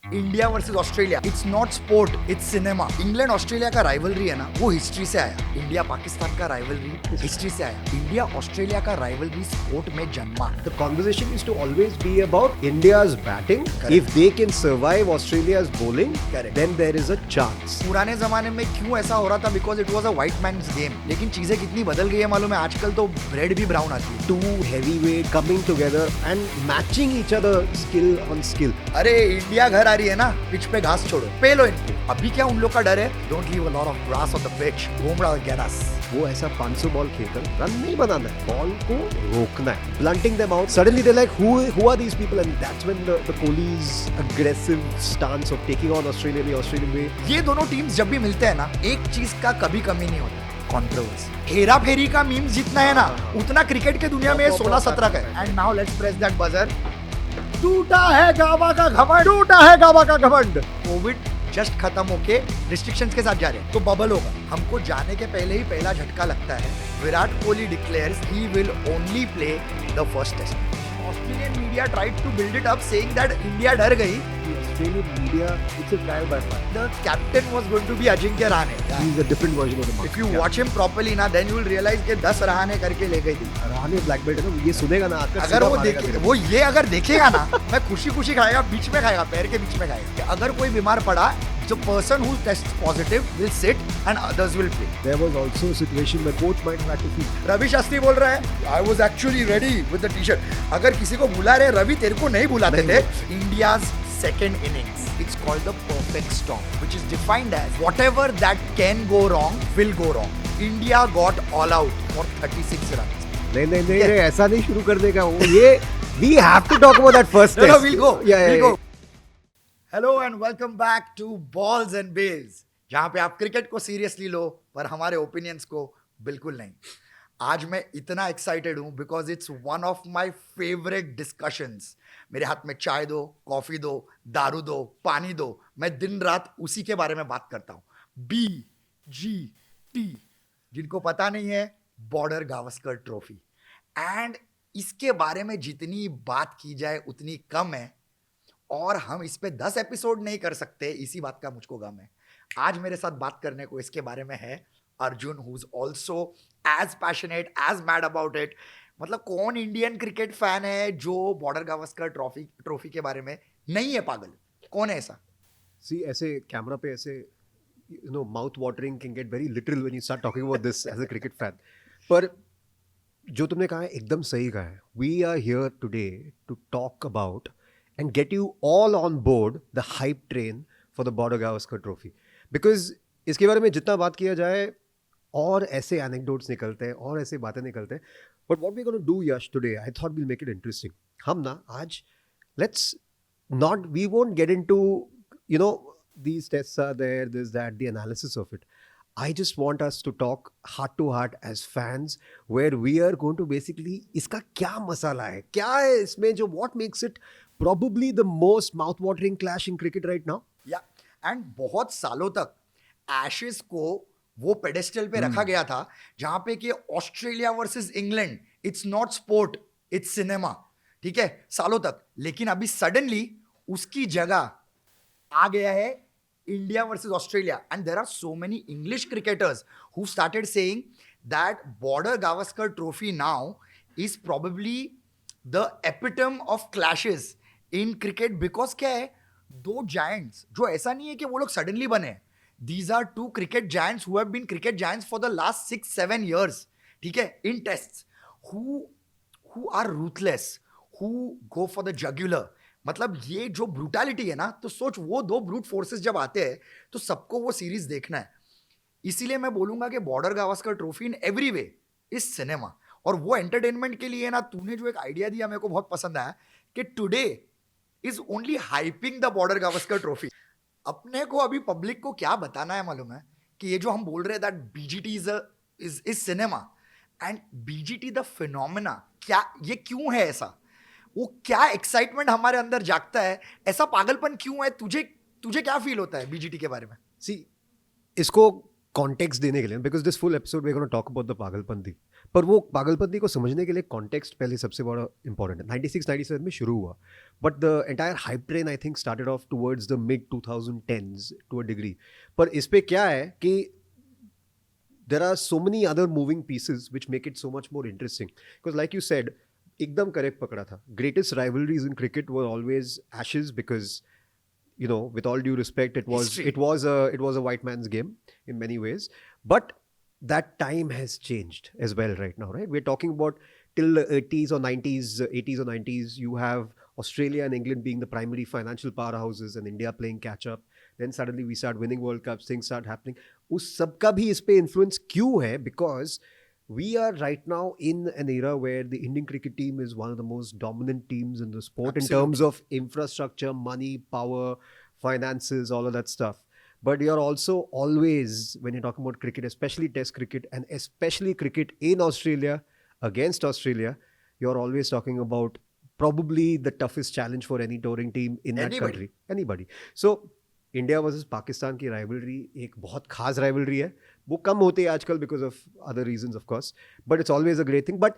India versus Australia, it's not sport, it's cinema. England Australia का rivalry है ना, वो हिस्ट्री से आया। इंडिया पाकिस्तान का राइवलरी हिस्ट्री से आया। इंडिया ऑस्ट्रेलिया का राइवलरी स्पोर्ट में जन्मा। The conversation used to always be about India's batting. Correct. If they can survive Australia's bowling, Correct. then there is a chance. पुराने जमाने में क्यों ऐसा हो रहा था? Because it was a white man's game. लेकिन चीजें कितनी बदल गई है मालूम है? आजकल तो ब्रेड भी ब्राउन आती है। Two heavyweight coming together and matching each other skill on skill. अरे इंडिया घर आ रही है ना, पिच पे घास छोड़ो, पे लो इनको। अभी क्या उन लोग का डर है? Don't leave a lot of grass on the pitch, Bumrah get us. वो ऐसा 500 बॉल खेलकर रन नहीं बनाना है, बॉल को रोकना है, blunting them out. Suddenly they're like, who are these people? And that's when the Kohli's aggressive stance of taking on Australia the Australian way. ये दोनों टीम्स जब भी मिलते हैं ना, एक चीज का कभी कमी नहीं होता, कंट्रोवर्सी। हेरा फेरी का मीम्स जितना है ना, उतना क्रिकेट के दुनिया में 16-17 का है। And now let's press that buzzer. टूटा है गावा का घमंड, टूटा है गावा का घमंड। कोविड जस्ट खत्म होके रिस्ट्रिक्शंस के साथ जा रहे हैं, तो बबल होगा। हमको जाने के पहले ही पहला झटका लगता है। Virat Kohli declares he will only play the first test. Australian media tried to build it up saying that India डर गई। The Australian media, it's a trial by fire. The captain was going to be Ajinkya Rahane. He's a different version of the market. If you watch him properly ना, then you will realise कि 10 रहाणे करके ले गई थी। Rahane black belt है ना, ये सुनेगा ना आकर अगर वो देखे, वो ये अगर देखेगा ना, मैं खुशी खुशी खाएगा, बीच में खाएगा, पैर के बीच में खाएगा। कि अगर कोई बीमार पड़ा, the person who tests positive will sit and others will play. There was also a situation where coach might have had to feel. Ravi Shastri बोल रहा है, I was actually ready with the t-shirt. अगर किसी को बुला रहे, रवि तेरे को नहीं बुलाते थे। India's second innings, it's called the perfect storm, which is defined as whatever that can go wrong will go wrong. India got all out for 36 runs. नहीं, ऐसा नहीं शुरू कर देगा वो। ये we have to talk about that first No, test. we'll go. Yeah. We'll go. Hello and welcome back to Balls and Bales, जहाँ पे आप क्रिकेट को सीरियसली लो पर हमारे ओपिनियंस को बिल्कुल नहीं। आज मैं इतना एक्साइटेड हूँ because it's one of my favourite discussions. मेरे हाथ में चाय दो, कॉफी दो, दारू दो, पानी दो, मैं दिन रात उसी के बारे में बात करता हूँ। BGT, जिनको पता नहीं है, बॉर्डर गावस्कर ट्रॉफी। एंड इसके बारे में जितनी बात की जाए उतनी कम है, और हम इस पे 10 एपिसोड नहीं कर सकते, इसी बात का मुझको गम है। आज मेरे साथ बात करने को इसके बारे में है Arjun, who is also as passionate, as mad about it. मतलब कौन इंडियन क्रिकेट फैन है जो बॉर्डर गावस्कर ट्रॉफी के बारे में नहीं है पागल? कौन है ऐसा? See, ऐसे कैमरा पे ऐसे mouth watering can get very literal when you start talking about this as a cricket fan. पर जो तुमने कहा है एकदम सही कहा है। We are here today to talk about and get you all on board the hype train for the Border Gavaskar Trophy. Because इसके बारे में जितना बात किया जाए और ऐसे anecdotes निकलते हैं और ऐसे बातें निकलते हैं। But what we're going to do, Yash, today, I thought we'll make it interesting. हम ना आज we won't get into, these tests are there, this, that, the analysis of it. I just want us to talk heart to heart as fans, where we are going to basically, इसका क्या मसाला है, क्या है इसमें जो what makes it probably the most mouth-watering clash in cricket right now. या and बहुत सालों तक एशेस को वो पेडेस्टल पे रखा गया था जहां पे कि Australia versus England, it's not sport, it's cinema. ठीक है, सालों तक। लेकिन अभी सडनली उसकी जगह आ गया है India versus Australia. And there are so many English cricketers who started saying that Border Gavaskar trophy now is probably the epitome of clashes in cricket. Because क्या है, दो जायंट्स जो ऐसा नहीं है कि वो लोग सडनली बने। These are two cricket giants who have been cricket giants for the last 6-7 years. ठीक है, in tests, who are ruthless, who go for the jugular. मतलब ये जो ब्रूटैलिटी है ना, तो सोच वो दो ब्रूट फोर्सेस जब आते हैं तो सबको वो सीरीज देखना है। इसीलिए मैं बोलूंगा कि border Gavaskar trophy in every way is cinema. और वो एंटरटेनमेंट के लिए ना, तूने जो एक आइडिया दिया मेरे को बहुत पसंद आया कि today is only hyping the border Gavaskar trophy. अपने को अभी पब्लिक को क्या बताना है मालूम है कि ये जो हम बोल रहे हैं that BGT is cinema and BGT the phenomena, क्या ये क्यों है ऐसा? वो क्या एक्साइटमेंट हमारे अंदर जागता है, ऐसा पागलपन क्यों है? तुझे क्या फील होता है बीजीटी के बारे में? See, इसको कॉन्टेक्स्ट देने के लिए, because this full episode we are gonna talk about the पागलपन थी, पर वो पागलपंती को समझने के लिए कॉन्टेक्स्ट पहले सबसे बड़ा इंपॉर्टेंट है. 96-97 में शुरू हुआ, but the entire hype train I think started off towards the mid 2010s to a degree. पर इस पे क्या है कि there are so many other moving pieces which make it so much more interesting. Because like you said, एकदम correct पकड़ा था. Greatest rivalries in cricket were always Ashes because, you know, with all due respect, History. it was a white man's game in many ways. But that time has changed as well right now, right? We're talking about till the 80s or 90s, you have Australia and England being the primary financial powerhouses and India playing catch up. Then suddenly we start winning World Cups, things start happening. उस सब का भी इस पे influence क्यों है? Because we are right now in an era where the Indian cricket team is one of the most dominant teams in the sport in terms of infrastructure, money, power, finances, all of that stuff. But you're also always, when you're talking about cricket, especially Test cricket and especially cricket in Australia against Australia, you're always talking about probably the toughest challenge for any touring team in that Anybody. country. Anybody. So India versus Pakistan की rivalry एक बहुत खास rivalry है. वो कम होते हैं आजकल because of other reasons of course, but it's always a great thing. But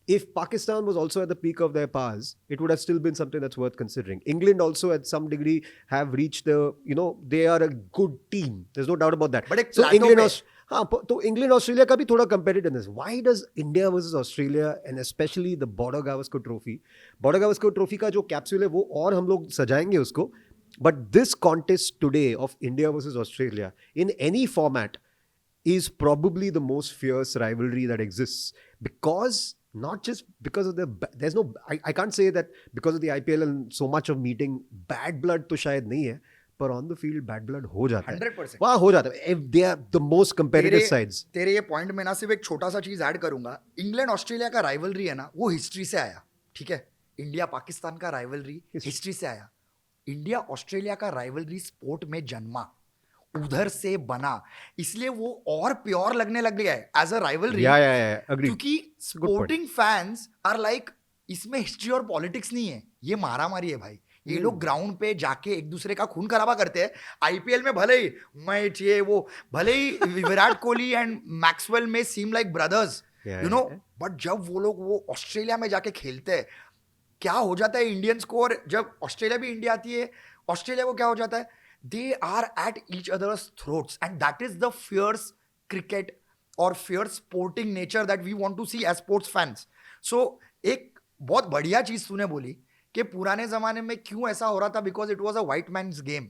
if Pakistan was also at the peak of their powers, it would have still been something that's worth considering. England also at some degree have reached the, you know, they are a good team. There's no doubt about that. But एक so plateau England, पे- हाँ, तो England Australia का भी थोड़ा competitiveness. Why does India versus Australia and especially the Border Gavaskar Trophy, Border Gavaskar Trophy का जो capsule है वो और हम लोग सजाएंगे उसको. But this contest today of India versus Australia in any format is probably the most fierce rivalry that exists, because not just because of there's no, I can't say that because of the IPL and so much of meeting bad blood तो शायद नहीं है, पर on the field bad blood हो जाता है. 100%. वहाँ हो जाता है. If they are the most competitive तेरे sides. तेरे ये पॉइंट में ना सिर्फ एक छोटा सा चीज ऐड करूंगा. इंग्लैंड ऑस्ट्रेलिया का राइवलरी है ना, वो हिस्ट्री से आया. ठीक है, इंडिया पाकिस्तान का राइवलरी हिस्ट्री से आया. इंडिया ऑस्ट्रेलिया का राइवलरी स्पोर्ट में जन्मा, उधर से बना, इसलिए वो और प्योर लगने लग गया है as a rivalry. Yeah, agreed. क्योंकि स्पोर्टिंग फैंस आर लाइक, इसमें हिस्ट्री और पॉलिटिक्स नहीं है, ये मारामारी है भाई. ये लोग ग्राउंड पे जाके एक दूसरे का खून खराबा करते हैं. आईपीएल में भले ही मैच ये वो, भले ही विराट कोहली एंड मैक्सवेल में seem like brothers, you know, but जब वो लोग वो ऑस्ट्रेलिया में जाके खेलते हैं, क्या हो जाता है इंडियंस को, और जब ऑस्ट्रेलिया भी इंडिया आती है, ऑस्ट्रेलिया को क्या हो जाता है, they are at each others throats, and that is the fierce cricket और fierce sporting nature that we want to see as sports fans. So एक बहुत बढ़िया चीज तूने बोली कि पुराने जमाने में क्यों ऐसा हो रहा था, because it was a white man's game.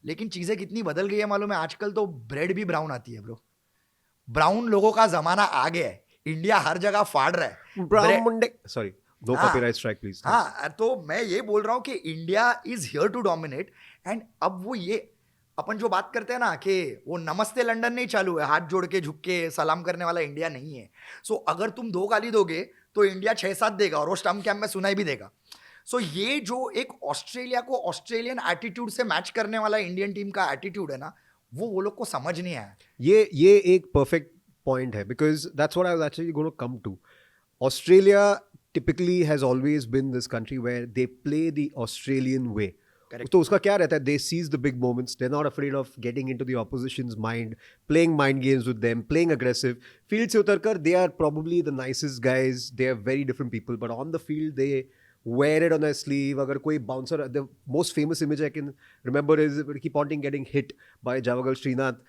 लेकिन चीजें कितनी बदल गई है मालूम है, आजकल तो ब्रेड भी ब्राउन आती है ब्रो. ब्राउन लोगों का जमाना आ गया है, इंडिया हर जगह फाड़ रहा है. Brown Monday. Sorry. No हाँ. copyright strike, please. हाँ, तो मैं ये बोल रहा हूँ कि India is here to dominate. And अब वो ये अपन जो बात करते हैं ना कि वो नमस्ते लंदन नहीं चालू है, हाथ जोड़ के झुक के सलाम करने वाला इंडिया नहीं है. सो अगर तुम 2 गाली दोगे तो इंडिया 6-7 देगा, और वो स्टंप कैंप में सुनाई भी देगा. सो ये जो एक ऑस्ट्रेलिया को ऑस्ट्रेलियन एटीट्यूड से मैच करने वाला इंडियन टीम का एटीट्यूड है ना, वो लोग को समझ नहीं आया. ये एक perfect point है, because that's what I was actually going to come to. Australia typically has always been this country where they play the Australian way. Correct. तो उसका क्या रहता है, they seize the big moments, they're not afraid of getting into the opposition's mind, playing mind games with them, playing aggressive. Field से उतरकर they are probably the nicest guys, they are very different people, but on the field they wear it on their sleeve. अगर कोई bouncer, the most famous image I can remember is Ricky Ponting getting hit by Javagal Srinath.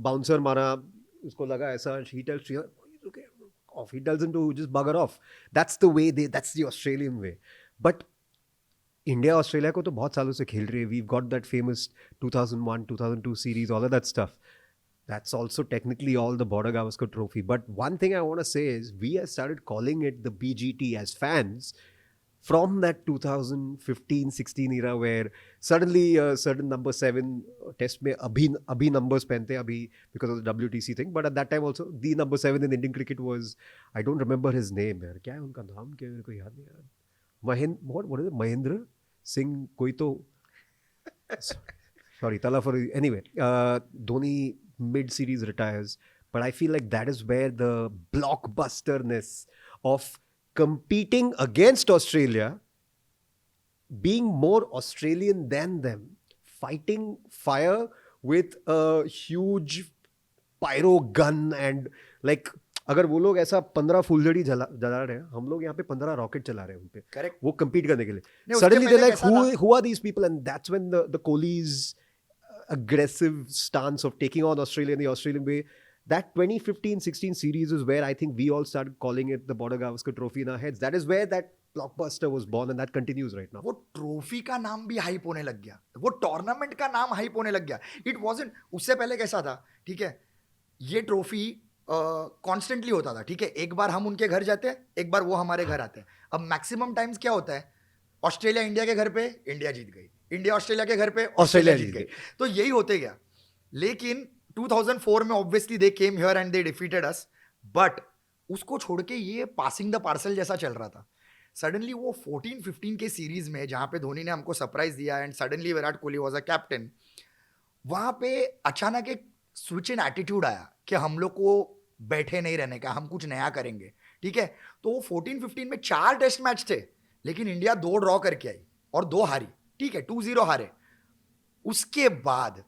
Bouncer मारा, उसको लगा ऐसा, he tells Srinath, okay, off. He tells him to just bugger off. That's the way that's the Australian way. But India Australia को तो बहुत सालों से खेल रही है. We've got that famous 2001, 2002 series, all of that stuff. That's also technically all the Border Gavaskar Trophy. But one thing I want to say is we have started calling it the BGT as fans from that 2015-16 era where suddenly a certain number 7 test में अभी numbers पहनते हैं अभी because of the WTC thing. But at that time also the number 7 in Indian cricket was, I don't remember his name यार, क्या है उनका नाम, क्या मेरे को याद नहीं यार. What is it? Mahendra Singh कोई तो sorry Tala for anyway. Dhoni mid-series retires, but I feel like that is where the blockbusterness of competing against Australia, being more Australian than them, fighting fire with a huge pyro gun and like अगर वो लोग ऐसा 15 फुलझड़ी जला रहे हैं, हम लोग यहाँ पे 15 रॉकेट चला रहे हैं उन पे, करेक्ट। वो compete करने के लिए. नहीं, उसके Suddenly पहले they're like, कैसा था? who are these people? And that's when the Kohli's aggressive stance of taking on Australia in the Australian way, that 2015-16 series is where I think we all started calling it the Border Gavaskar Trophy in our heads. That is where that blockbuster was born, and that continues right now. वो trophy का नाम भी hype होने लग गया, वो tournament का नाम हाइप होने लग गया. इट वाजंट, उससे पहले कैसा था, ठीक है, ये ट्रॉफी कॉन्स्टेंटली होता था, ठीक है, एक बार हम उनके घर जाते हैं, एक बार वो हमारे घर आते हैं. अब मैक्सिमम टाइम्स क्या होता है, ऑस्ट्रेलिया इंडिया के घर पे इंडिया जीत गई, इंडिया ऑस्ट्रेलिया के घर पे ऑस्ट्रेलिया जीत गई, तो यही होते गया. लेकिन 2004 में obviously they came here and they defeated us, but उसको छोड़ के ये पासिंग द पार्सल जैसा चल रहा था. सडनली वो 14-15 के सीरीज में जहाँ पे धोनी ने हमको सरप्राइज दिया and suddenly Virat Kohli was a captain, वहाँ पे अचानक एक स्विच इन एटीट्यूड आया कि हम लोग को बैठे नहीं रहने का, हम कुछ नया करेंगे, ठीक है. तो वो 14-15 में 4 टेस्ट मैच थे, लेकिन इंडिया 2 ड्रॉ करके आई और 2 हारी, ठीक है, 2-0 हारे. उसके बाद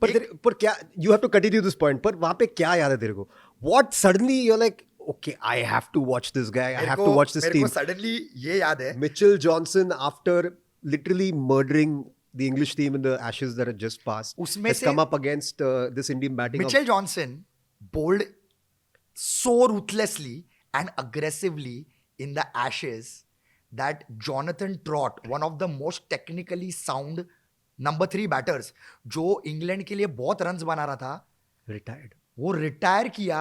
पर क्या, you have to continue this point, पर वहाँ पे क्या याद है तेरे को? What suddenly you're like, okay, I have to watch this guy, I have to watch this मेरे team. को सडनली ये याद है, Mitchell Johnson, after literally murdering the English team in the Ashes that had just passed, उसमें has से come up against this Indian batting. Mitchell Johnson bowled so ruthlessly and aggressively in the Ashes that Jonathan Trott, one of the most technically sound number 3 batters, जो England के लिए बहुत runs बना रहा था, retired. वो retire किया,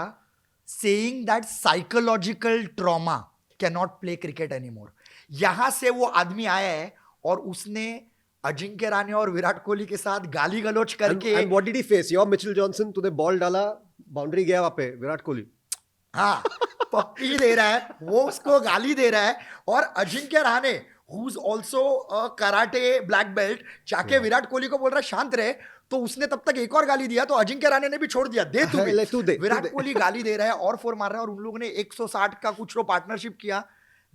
saying that psychological trauma cannot play cricket anymore. यहां से वो आदमी आया है और उसने अजिंक्य रहाणे और विराट कोहली के साथ गाली गलोच करके, And what did he face? Your Mitchell Johnson, तूने बॉल डाला, बाउंड्री गया वहाँ पे, विराट कोहली. हाँ, पप्पी दे रहा है, वो उसको गाली दे रहा है, और Ajinkya Rahane who is also karate black belt जाके विराट कोहली को बोल रहा है शांत रहे, तो उसने तब तक एक और गाली दिया, तो अजिंक्य रहाणे ने भी छोड़ दिया, दे तू भी. तू दे. विराट कोहली गाली दे रहा है और 4 मार रहा है, और उन लोगों ने 160 का कुछ पार्टनरशिप किया.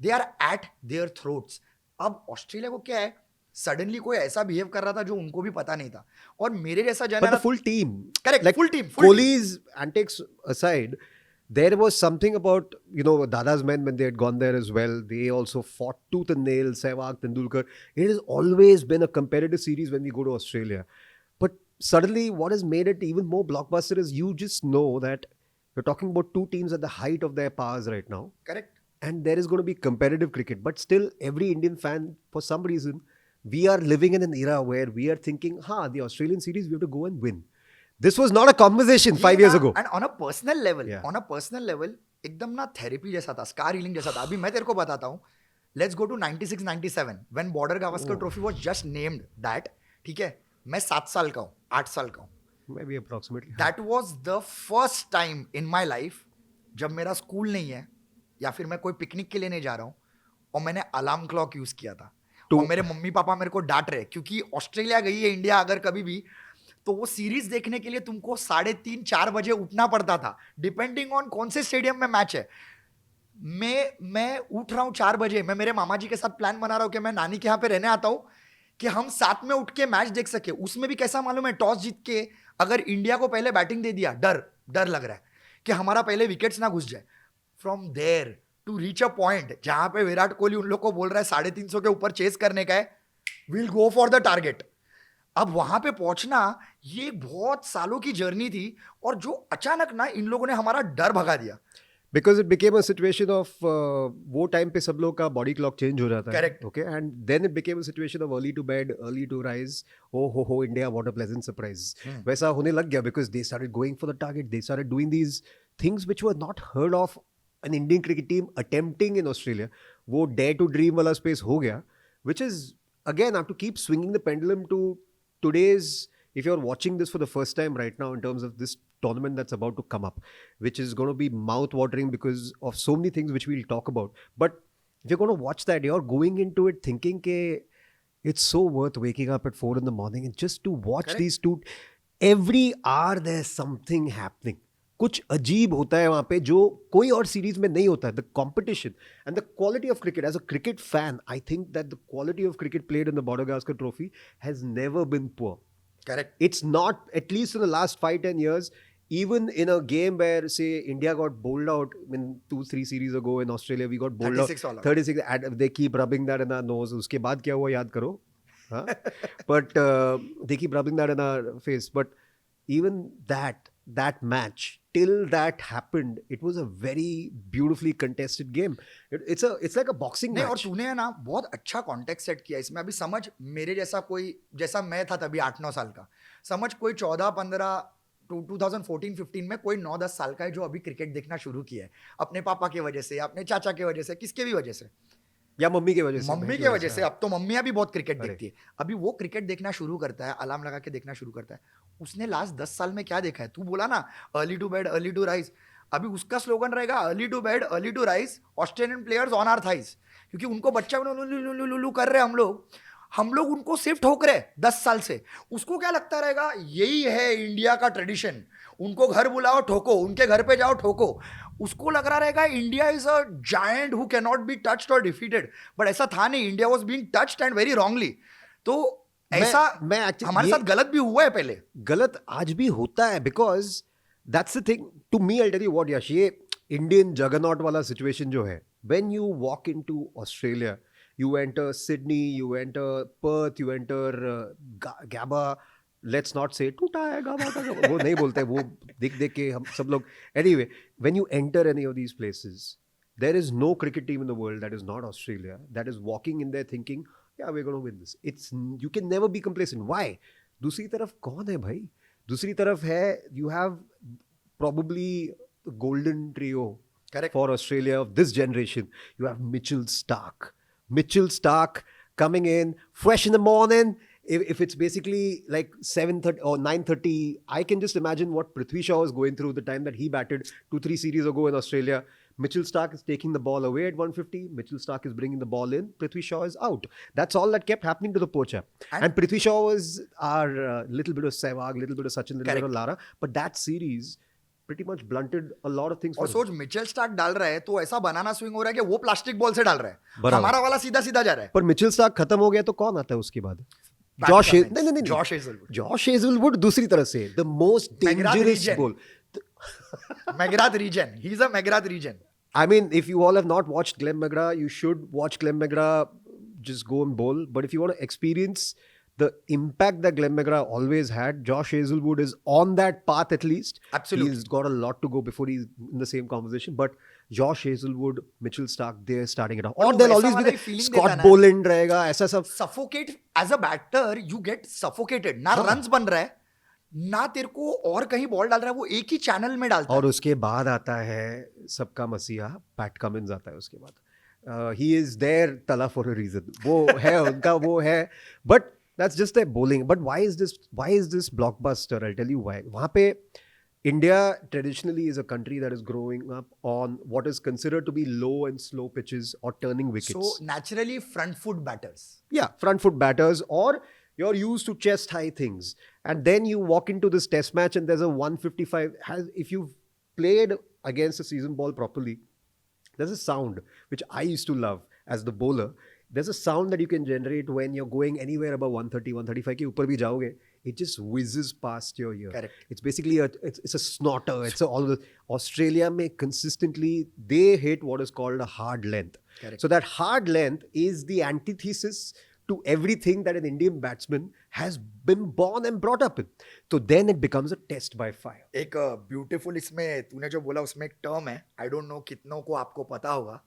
They are at their throats. अब ऑस्ट्रेलिया को क्या है, सडनली कोई ऐसा बिहेव कर रहा था जो उनको भी पता नहीं था, और मेरे जैसा But general, the full team. Correct, Like, full team. Kohli's antics aside, there was something about, Dada's men when they had gone there as well. They also fought tooth and nail, Sehwag, Tendulkar. It has always been a competitive series when we go to Australia. But suddenly, what has made it even more blockbuster is you just know that you're talking about 2 teams at the height of their powers right now. Correct. And there is going to be competitive cricket. But still, every Indian fan, for some reason, we are living in an era where we are thinking, the Australian series, we have to go and win. This was not a conversation 5 years ago. And on a personal level, Yeah. On a personal level एकदम ना therapy जैसा था, scar healing जैसा था. अभी मैं तेरे को बताता हूँ, let's go to 96-97 when Border Gavaskar trophy was just named that, ठीक है, मैं 7 साल का हूँ, 8 साल का हूँ. Maybe approximately. That was the first time in my life जब मेरा स्कूल नहीं है या फिर मैं कोई पिकनिक के लिए नहीं जा रहा हूँ और मैंने अलार्म क्लॉक यूज किया था, और मेरे मम्मी पापा मेरे को डांट रहे क्योंकि ऑस्ट्रेलिया गई है इंडिया अगर कभी भी, तो वो सीरीज देखने के लिए तुमको 3:30-4 बजे उठना पड़ता था, डिपेंडिंग ऑन कौन से स्टेडियम में मैच है. मैं उठ रहा हूँ 4 बजे, मैं मेरे मामा जी के साथ प्लान बना रहा हूँ कि मैं नानी के यहाँ पे रहने आता हूँ कि हम साथ में उठ के मैच देख सके. उसमें भी कैसा मालूम है, टॉस जीत के अगर इंडिया को पहले बैटिंग दे दिया, डर लग रहा है कि हमारा पहले विकेट्स ना घुस जाए. From there to reach a point जहां पे विराट कोहली उन लोग को बोल रहा है 350 के ऊपर चेस करने का है, will go for the target. अब वहां पे पहुंचना ये बहुत सालों की जर्नी थी, और जो अचानक ना इन लोगों ने हमारा डर भगा दिया. Because it became a situation of वो टाइम पे सब लोग का बॉडी क्लॉक चेंज हो जाता है. Correct. Okay, and then it became a situation of early to bed, early to rise. Oh ho India, what a pleasant surprise. वैसा होने लग गया because they started going for the target. They started doing these things which were not heard of an Indian cricket team attempting in Australia. वो dare to dream वाला space हो गया, which is again I have to keep swinging the pendulum to today's. If you're watching this for the first time right now in terms of this tournament that's about to come up, which is going to be mouth-watering because of so many things which we'll talk about. But if you're going to watch that, you're going into it thinking that it's so worth waking up at 4 in the morning and just to watch Correct. these two. Every hour there's something happening. कुछ अजीब होता है वहाँ पे जो कोई और series में नहीं होता है. The competition and the quality of cricket. As a cricket fan, I think that the quality of cricket played in the Border Gavaskar Trophy has never been poor. Correct. It's not, at least in the last 5-10 years, even in a game where say India got bowled out in 2-3 series ago in Australia, we got bowled 36 all out out. 36 and they keep rubbing that in our nose. उसके बाद क्या हुआ याद करो, हाँ? But they keep rubbing that in our face. But even that match, till that happened, it was a very beautifully contested game. It's like a boxing नहीं, और match. तूने ना बहुत अच्छा कॉन्टेक्स्ट सेट किया इसमें. अभी समझ, मेरे जैसा कोई, जैसा मैं था तभी 8-9 साल का, समझ कोई 14-15 2014-15 में कोई 9-10 साल का है जो अभी क्रिकेट देखना शुरू किया है अपने पापा की वजह से, अपने चाचा की वजह से, किसके भी वजह से, या मम्मी की वजह से, मम्मी बहन की वजह से. हाँ. अब तो मम्मियां भी बहुत क्रिकेट अरे. देखती है. अभी वो क्रिकेट देखना शुरू करता है, अलार्म लगा के देखना शुरू करता है. उसने लास्ट 10 साल में क्या देखा है? तू बोला ना early to bed early to rise, अभी उसका स्लोगन रहेगा early to bed early to rise, Australian players on our thighs. क्योंकि उनको बच्चा लुलु कर रहे हैं हम लोग उनको सिर्फ ठोक रहे 10 साल से. उसको क्या लगता रहेगा यही है इंडिया का ट्रेडिशन, उनको घर बुलाओ ठोको, उनके घर पे जाओ ठोको. उसको लग रहा रहेगा India is a giant who can not be touched और डिफीटेड. बट ऐसा था नहीं, India was being touched and very wrongly. तो ऐसा मैं actually हमारे साथ गलत भी हुआ है पहले. गलत आज भी होता है, because that's the thing. To me I tell you what Yash, ये इंडियन जगरनॉट वाला सिचुएशन जो है, when you walk into Australia, you enter Sydney, you enter Perth, you enter Gabba. Let's not say टूटा है Gabba का Gabba. वो नहीं बोलते, वो देख के हम सब लोग. Anyway, when you enter any of these places, there is no cricket team in the world that is not Australia that is walking in there thinking, yeah, we're going to win this. You can never be complacent. Why? दूसरी तरफ कौन है भाई? दूसरी तरफ है, you have probably the golden trio. Correct. For Australia of this generation. You have Mitchell Stark coming in fresh in the morning. If it's basically like 7:30 or 9:30, I can just imagine what Prithvi Shaw was going through the time that he batted 2-3 series ago in Australia. Mitchell Stark is taking the ball away at 150. Mitchell Stark is bringing the ball in. Prithvi Shaw is out. That's all that kept happening to the poacher. And Prithvi Shaw was our little bit of Sehwag, little bit of Sachin, little bit of Lara. But that series pretty much blunted a lot of things. और सोच, Mitchell Starc डाल रहा है तो ऐसा बनाना swing हो रहा है कि वो प्लास्टिक बॉल से डाल रहा है, बराबर. हमारा वाला सीधा सीधा जा रहा है. पर मिचेल स्टार्क खत्म हो गया तो कौन आता है उसके बाद? जॉश हेजलवुड दूसरी तरह से the most dangerous ball. McGrath reason, he is a McGrath reason. I mean, if you all have not watched Glenn McGrath, you should watch Glenn McGrath. Just go and bowl. But if you want to experience the impact that Glenn McGrath always had, Josh Hazelwood is on that path at least. Absolutely. He's got a lot to go before he's in the same conversation. But Josh Hazelwood, Mitchell Stark, they're starting it off. Or there'll always be the Scott Boland रहेगा, ऐसा सब. Suffocate as a batter, you get suffocated. ना runs बन रहा है, ना तेरे को और कहीं बॉल डाल रहा है, वो एक ही चैनल में डालता है. और उसके बाद आता है सबका मसीहा पैट कमिंस आता है उसके बाद. He is there तला for a reason. वो है उनका, वो है. But that's just their bowling. But why is this blockbuster? I'll tell you why. वहाँ पे India traditionally is a country that is growing up on what is considered to be low and slow pitches or turning wickets. So naturally front foot batters. Yeah, front foot batters, or you're used to chest high things. And then you walk into this test match and there's a 155. If you've played against a season ball properly, there's a sound which I used to love as the bowler. There's a sound that you can generate when you're going anywhere above 130, 135 के ऊपर भी जाओगे. It just whizzes past your ear. Correct. It's basically it's a snorter. It's all the Australia may consistently they hit what is called a hard length. Correct. So that hard length is the antithesis to everything that an Indian batsman has been born and brought up in. So then it becomes a test by fire. एक beautiful इसमें तूने जो बोला उसमें एक term है, I don't know कितनों को आपको पता होगा,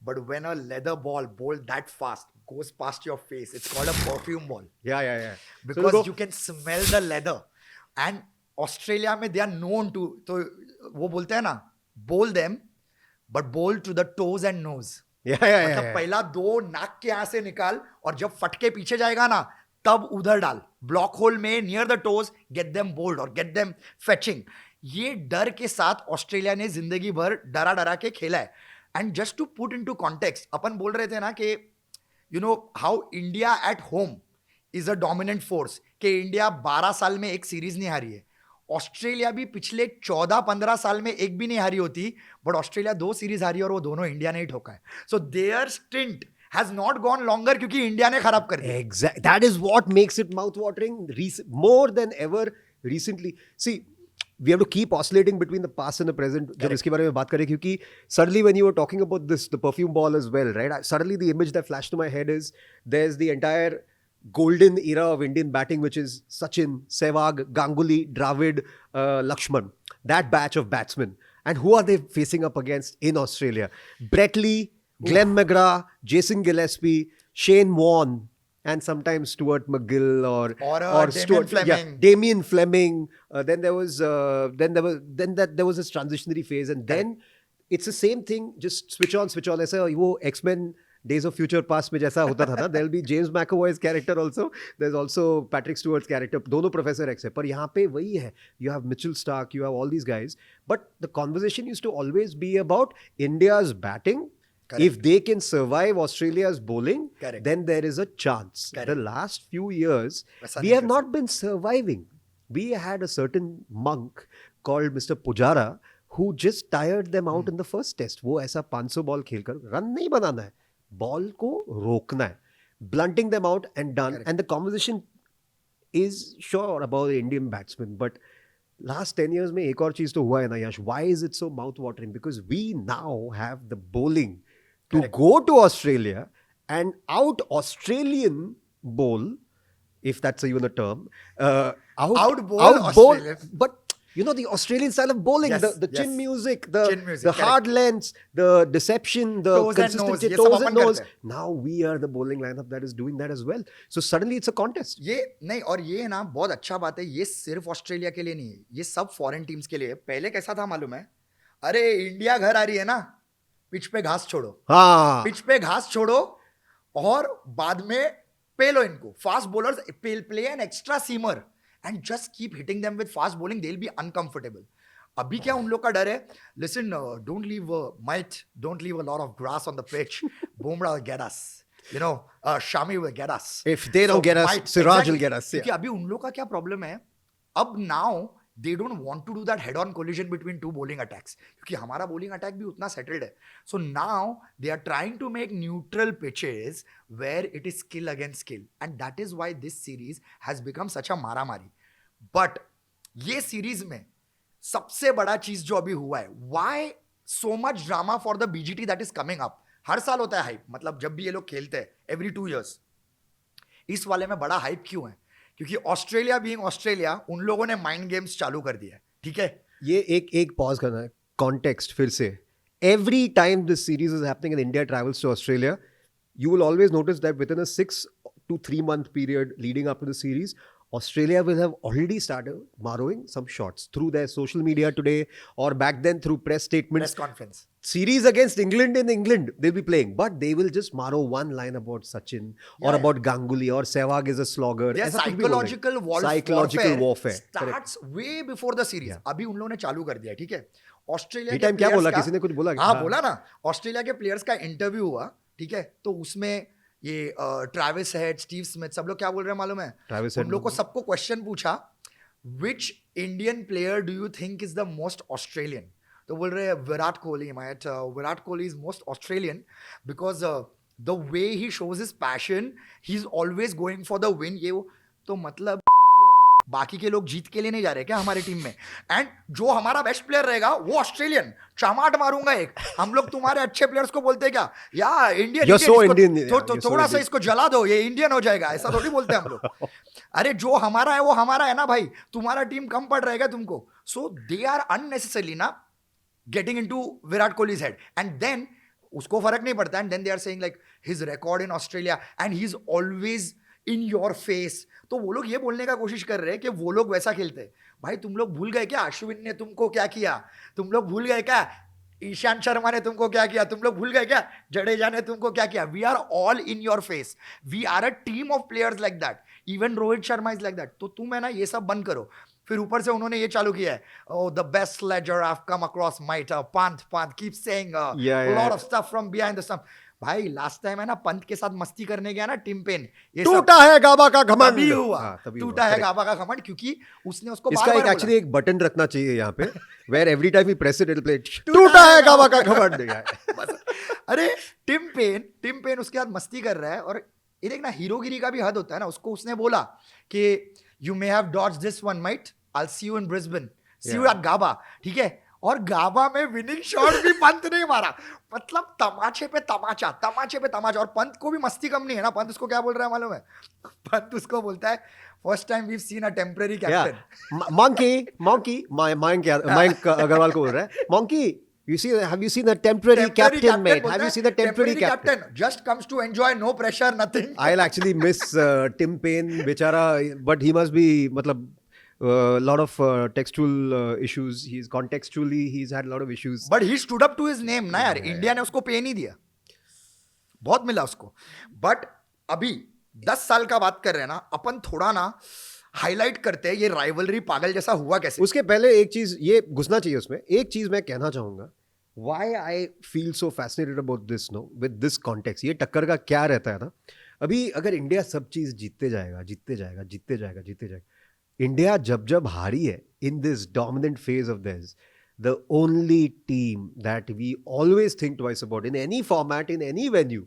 but when a leather ball bowled that fast goes past your face, it's called a perfume ball. Yeah. Because you can smell the leather. And Australia में they are known to, तो वो बोलते हैं ना, bowl them but bowl to the toes and nose. Yeah. मतलब पहला 2 नाक के यहाँ से निकाल और जब फटके पीछे जाएगा ना तब उधर डाल, ब्लॉक होल में near the toes, get them bowled और गेट देम फेचिंग. ये डर के साथ ऑस्ट्रेलिया ने जिंदगी भर डरा के खेला है. And just to put into context, अपन बोल रहे थे ना कि you know how India at home is a dominant force, कि इंडिया 12 साल में एक सीरीज नहीं हारी है. ऑस्ट्रेलिया भी पिछले 14-15 साल में एक भी नहीं हारी होती, बट ऑस्ट्रेलिया 2 सीरीज हारी और वो दोनों इंडिया ने ही ठोका है. So their stint has not gone longer क्योंकि इंडिया ने खराब कर दिया. Exactly. That is what makes it mouth watering more than ever recently. See, we have to keep oscillating between the past and the present जब इसके बारे में बात करें, क्योंकि suddenly when you were talking about this, the perfume ball as well, right? Suddenly the image that flashed to my head is there's the entire golden era of Indian batting, which is Sachin, Sehwag, Ganguly, Dravid, Lakshman, that batch of batsmen. And who are they facing up against in Australia? Brett Lee, Glenn McGrath, Jason Gillespie, Shane Warne, and sometimes Stuart McGill or Damien Stuart Fleming. Damien Fleming. Then there was this transitionary phase, and then it's the same thing. Just switch on. ऐसा वो X-Men Days of Future Past में जैसा होता था ना. There'll be James McAvoy's character also. There's also Patrick Stewart's character. दोनों Professor X है. पर यहाँ पे वही है. You have Mitchell Stark. You have all these guys. But the conversation used to always be about India's batting. Correct. If they can survive Australia's bowling, Correct. then there is a chance. Correct. The last few years, That's we have uninteresting. not been surviving. We had a certain monk called Mr. Pujara who just tired them out in the first test. वो ऐसा 500 ball खेलकर run नहीं बनाना है, ball को रोकना है, blunting them out and done. Correct. And the conversation is sure about the Indian batsmen, but last 10 years में एक और चीज तो हुआ है ना यश. Why is it so mouth watering? Because we now have the bowling to Correct. go to Australia and out Australian bowl, if that's even a term, Out-bowl out-bowl, Australia. but you know the Australian style of bowling, Yes, the chin yes. music, Chin music, the correct. hard lengths, the deception, the Toes and nose, consistency, ये सब toes and upon nose. करते हैं. Now we are the bowling lineup that is doing that as well. So suddenly it's a contest. ये नहीं, और ये ना बहुत अच्छा बात है, ये सिर्फ ऑस्ट्रेलिया के लिए नहीं है, ये सब फॉरेन टीम्स के लिए है. पहले कैसा था मालूम है? अरे इंडिया घर आ रही है ना, पिच पे घास छोड़ो, हाँ, पिच पे घास छोड़ो और बाद में पेलो इनको. Fast bowlers play an extra seamer and just keep hitting them with fast bowling, they will be uncomfortable. अभी क्या उन लोग का डर है? Listen, don't leave don't leave a lot of grass on the pitch. Bumrah will get us, you know, Shami will get us. if they don't get us, Might- Siraj exactly. will get us. क्योंकि अभी उन लोग का क्या problem है, अब now they don't want to do that head on collision between two bowling attacks, क्योंकि हमारा bowling attack भी उतना settled है. So now they are trying to make neutral pitches where it is skill against skill, and that is why this series has become such a मारामारी. But ये series में सबसे बड़ा चीज जो अभी हुआ है, why so much drama for the BGT that is coming up. हर साल होता है हाइप, मतलब जब भी ये लोग खेलते हैं every 2 years. इस वाले में बड़ा हाइप क्यों है? क्योंकि ऑस्ट्रेलिया बीइंग ऑस्ट्रेलिया, उन लोगों ने माइंड गेम्स चालू कर दिया है. ठीक है, ये एक पॉज करना है, कॉन्टेक्स्ट फिर से. Every time this series is happening and India travels to Australia, you will always notice that within a 6 to 3 month period leading up to the series, Australia will have already started borrowing some shots through their social media today or back then through press statements. Press conference. Series against England in England, they'll be playing, but they will just borrow one line about Sachin or Yeah. about Ganguly or Sehwag is a slogger. Their ऐसा कुछ भी बोलेंगे. psychological Psychological warfare. Correct. starts way before the series. Yeah. अभी उन लोगों ने चालू कर दिया है. ठीक है, ऑस्ट्रेलिया ये के time क्या players बोला? का- किसी ने कुछ बोला क्या? हाँ, हाँ. बोला ना, ऑस्ट्रेलिया के प्लेयर्स का इंटरव्यू हुआ. ठीक है, तो उसमें ये ट्रेविस हेड, स्टीव स्मिथ, सब लोग क्या बोल रहे हैं मालूम है? Travis उन Head लोग को बोल- सबको क्वेश्चन पूछा, which Indian player do you think is the most Australian? तो बोल रहे हैं Virat Kohli. Virat Kohli is most Australian because the way he shows his passion, he's always going for the win. ये वो, तो मतलब बाकी के लोग जीत के लिए नहीं जा रहे क्या हमारे टीम में? एंड जो हमारा बेस्ट प्लेयर रहेगा वो ऑस्ट्रेलियन, चामाट मारूंगा एक. हम लोग तुम्हारे अच्छे प्लेयर्स को बोलते हैं क्या, या Indian? You're so Indian, yeah, you're so थोड़ा सा Indian. इसको जला दो, ये इंडियन हो जाएगा, ऐसा थोड़ी बोलते हैं हम लोग. अरे जो हमारा है वो हमारा है ना भाई, तुम्हारा टीम कम पड़ रहेगा तुमको. सो दे आर अननेसेसरली ना getting into Virat Kohli's head, and then उसको फर्क नहीं पड़ता. And then they are saying like his record in Australia and he is always in your face. तो वो लोग ये बोलने का कोशिश कर रहे हैं कि वो लोग वैसा खेलते हैं. भाई तुम लोग भूल गए क्या अश्विन ने तुमको क्या किया? तुम लोग भूल गए क्या ईशांत शर्मा ने तुमको क्या किया? तुम लोग भूल गए क्या जडेजा ने तुमको क्या किया? We are all in your face. We are a team of players like that. Even Rohit Sharma is like that. तो तुम है ना ये सब बंद करो. फिर ऊपर से उन्होंने ये चालू किया है, oh the best sledger I've come across might Pant keep saying Yeah. a lot of stuff from behind the stump. भाई लास्ट टाइम है ना पंत के साथ मस्ती करने गया ना टिम पेन, ये सब टूटा है गाबा का घमंड. तभी हुआ. हाँ, तभी टूटा हुआ. है Correct. गाबा का घमंड, क्योंकि उसने उसको इसका बार-बार एक बोला. एक्चुअली एक बटन रखना चाहिए यहाँ पे where every time we press it it'll play टूटा है गाबा का घमंड. बस. अरे टिम पेन उसके साथ मस्ती कर रहा है. और ये देखना हीरोगिरी का भी हद होता है ना. उसको उसने बोला कि you may have dodged this one might, I will see you in Brisbane. Yeah. Gabba, ठीक है, और गाबा में विनिंग शॉट भी पंत ने मारा, मतलब तमाचे पे तमाचा, तमाचे पे तमाचा, और पंत को भी मस्ती कम नहीं है ना। पंत उसको क्या बोल रहा है मालूम है? पंत उसको बोलता है, first time we seen a temporary Yeah. Captain. Monkey, Mayank Agarwal को बोल रहा है, monkey. Have you seen the temporary captain, mate? Have you seen the temporary captain? just comes to enjoy, no pressure, nothing. I'll actually miss Tim Payne, बेचारा, but he must be, मतलब, lot of textual issues. He's had a lot of issues. But he stood up to his name ना यार, India ने उसको पे नहीं दिया, बहुत मिला उसको। बट अभी 10 साल का बात कर रहे हैं ना अपन, थोड़ा ना हाईलाइट करते हैं ये राइवलरी पागल जैसा हुआ कैसे। उसके पहले एक चीज ये घुसना चाहिए उसमें, एक चीज मैं कहना चाहूंगा, why I feel so fascinated about this, no, with this context, ये टक्कर का क्या रहता है ना, अभी अगर इंडिया सब चीज जीतते जाएगा, इंडिया जब हारी है in this dominant phase of theirs, the only team that we always think twice about in any format, in any venue,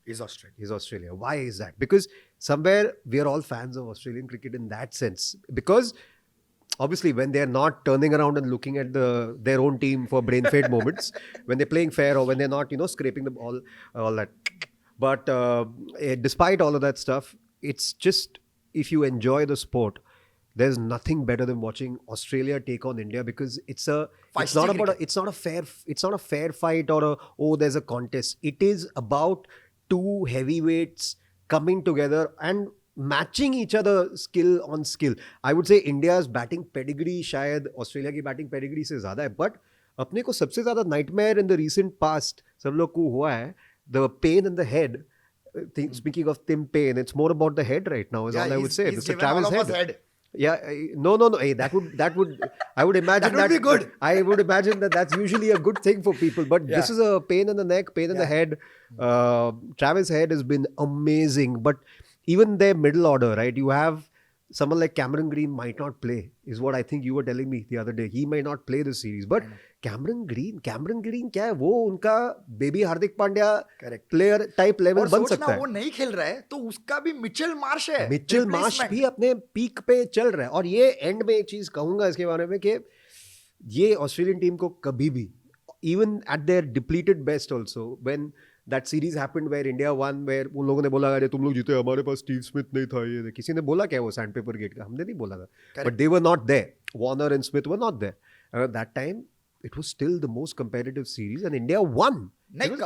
is Australia. is Australia. Why is that? Because somewhere we are all fans of Australian cricket in that sense. Because obviously when they're not turning around and looking at their own team for brain fade moments, when they're playing fair or when they're not, scraping the ball, all that. But despite all of that stuff, it's just, if you enjoy the sport, there's nothing better than watching Australia take on India, because it's not a fair fight or there's a contest. It is about two heavyweights coming together and matching each other skill on skill. I would say India's batting pedigree शायद Australia की batting pedigree से ज़्यादा है, but अपने को सबसे ज़्यादा nightmare in the recent past सब लोग को हुआ है, the pain in the head. Speaking of Tim Payne, it's more about the head right now, is all I would say. He's Mr. given all Travis of us Head. head. Yeah, no. Hey, that would. I would imagine That would be good. I would imagine that's usually a good thing for people. But this is a pain in the neck, pain in the head. Travis Head has been amazing. But even their middle order, right? You have someone like Cameron Green might not play, is what I think you were telling me the other day. He may not play this series. But Cameron Green क्या है, वो उनका baby Hardik Pandya player type level बन सकता है। वो नहीं खेल रहा है तो उसका भी मिचेल मार्श है, मिचेल मार्श भी अपने पीक पे चल रहा है। और ये एंड में एक चीज कहूंगा इसके बारे में कि ये ऑस्ट्रेलियन टीम को कभी भी, even at their depleted best also, when that series happened where India won, where उन लोगों ने बोला अरे तुम लोग जीते, हमारे पास स्टीव स्मिथ नहीं था, ये किसी ने बोला क्या वो सैंड पेपर गेट का, हमने नहीं बोला था, but they were not there, Warner and Smith were not there that time. It was still the most competitive series and India won. नहीं,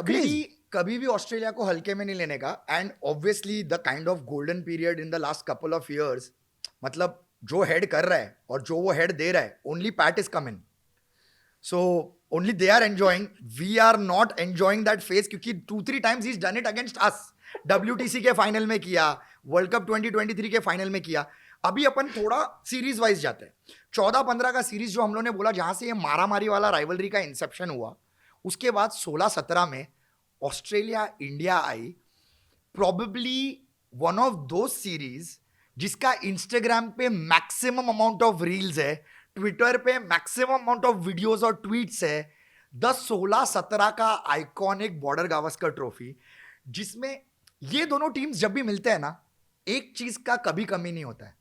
कभी भी ऑस्ट्रेलिया को हल्के में नहीं लेने का। And obviously the kind of golden period in the last couple of years, मतलब जो हेड कर रहा है और जो वो हेड दे रहा है, only Pat is coming, so only they are enjoying, we are not enjoying that phase, क्योंकि 2-3 times he is done it against us. WTC के फाइनल में किया, वर्ल्ड कप 2023 के फाइनल में किया। अभी अपन थोड़ा सीरीज वाइज जाते हैं। 14-15 का सीरीज जो हम लोगों ने बोला, जहां से ये मारामारी वाला राइवलरी का इंसेप्शन हुआ, उसके बाद 16-17 में Australia India I, probably one of दो सीरीज जिसका इंस्टाग्राम पे मैक्सिमम अमाउंट ऑफ रील्स है, ट्विटर पे मैक्सिमम अमाउंट ऑफ वीडियोस और ट्वीट्स है, द 16-17 का आइकॉनिक बॉर्डर गावस्कर ट्रॉफी, जिसमें ये दोनों टीम्स जब भी मिलते हैं ना, एक चीज का कभी कमी नहीं होता है,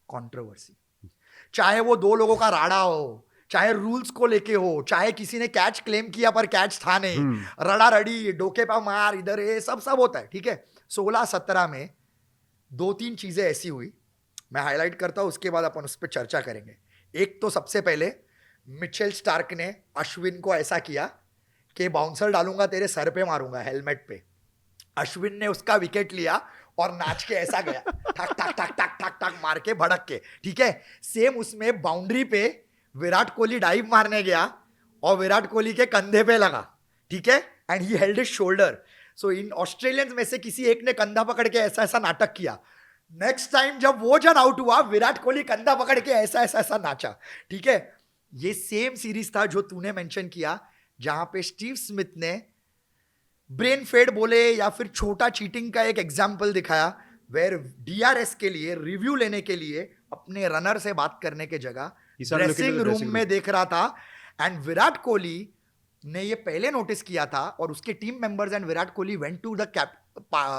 कंट्रोवर्सी। चाहे वो दो लोगों का राड़ा हो, चाहे रूल्स को लेके हो, चाहे किसी ने कैच क्लेम किया पर कैच था नहीं, रड़ा रड़ी, डोके पर मार, इधर ये सब होता है, ठीक है। 16-17 में 2-3 चीजें ऐसी हुई, मैं हाईलाइट करता हूं, उसके बाद अपन उस पर चर्चा करेंगे। एक तो सबसे पहले मिचेल स्टार्क ने अश्विन को ऐसा किया कि बाउंसर डालूंगा तेरे सर पे, मारूंगा हेलमेट पे। अश्विन ने उसका विकेट लिया और नाच के ऐसा गया, ठक ठक ठक ठक ठक ठक मार के, भड़क के, ठीक है। सेम उसमें बाउंड्री पे विराट कोहली डाइव मारने गया और विराट कोहली के कंधे पे लगा, ठीक है, and he held his shoulder. So in Australians में से किसी एक ने कंधा पकड़ के ऐसा ऐसा नाटक किया। नेक्स्ट टाइम जब वो जन आउट हुआ, विराट कोहली कंधा पकड़ के ऐसा ऐसा ऐसा नाचा, ठीक है। ये सेम सीरीज था जो तूने मेंशन किया, जहां पे स्टीव स्मिथ ने ब्रेन फेड बोले या फिर छोटा चीटिंग का एक एग्जाम्पल दिखाया, वेयर DRS के लिए, रिव्यू लेने के लिए अपने रनर से बात करने के जगह ड्रेसिंग रूम में देख रहा था। एंड विराट कोहली ने ये पहले नोटिस किया था, और उसके team members and Virat Kohli went to the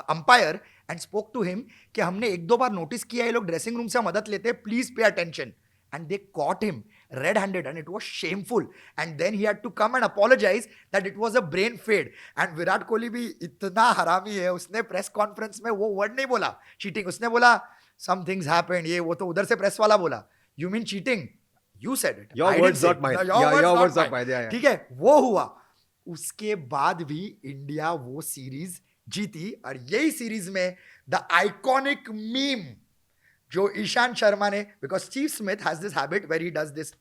umpire and spoke to him कि हमने 1-2 बार नोटिस किया ये लोग ड्रेसिंग रूम से मदद लेते हैं, please pay attention. And they caught him red handed and it was shameful, and then he had to come and apologize that it was a brain fade. And Virat Kohli भी इतना हरामी है, उसने press conference में वो word नहीं बोला cheating, उसने बोला some things happened, ये वो तो उधर से प्रेस वाला बोला, you mean cheating, you said it, Your I didn't words say not it. mine. Your Yeah, words your not words not mine. mine. Yeah, yeah. ठीक है, वो हुआ। उसके बाद भी इंडिया वो सीरीज जीती, और यही सीरीज में द आइकॉनिक मीम जो ईशांत शर्मा ने, because Steve Smith has this habit where he does this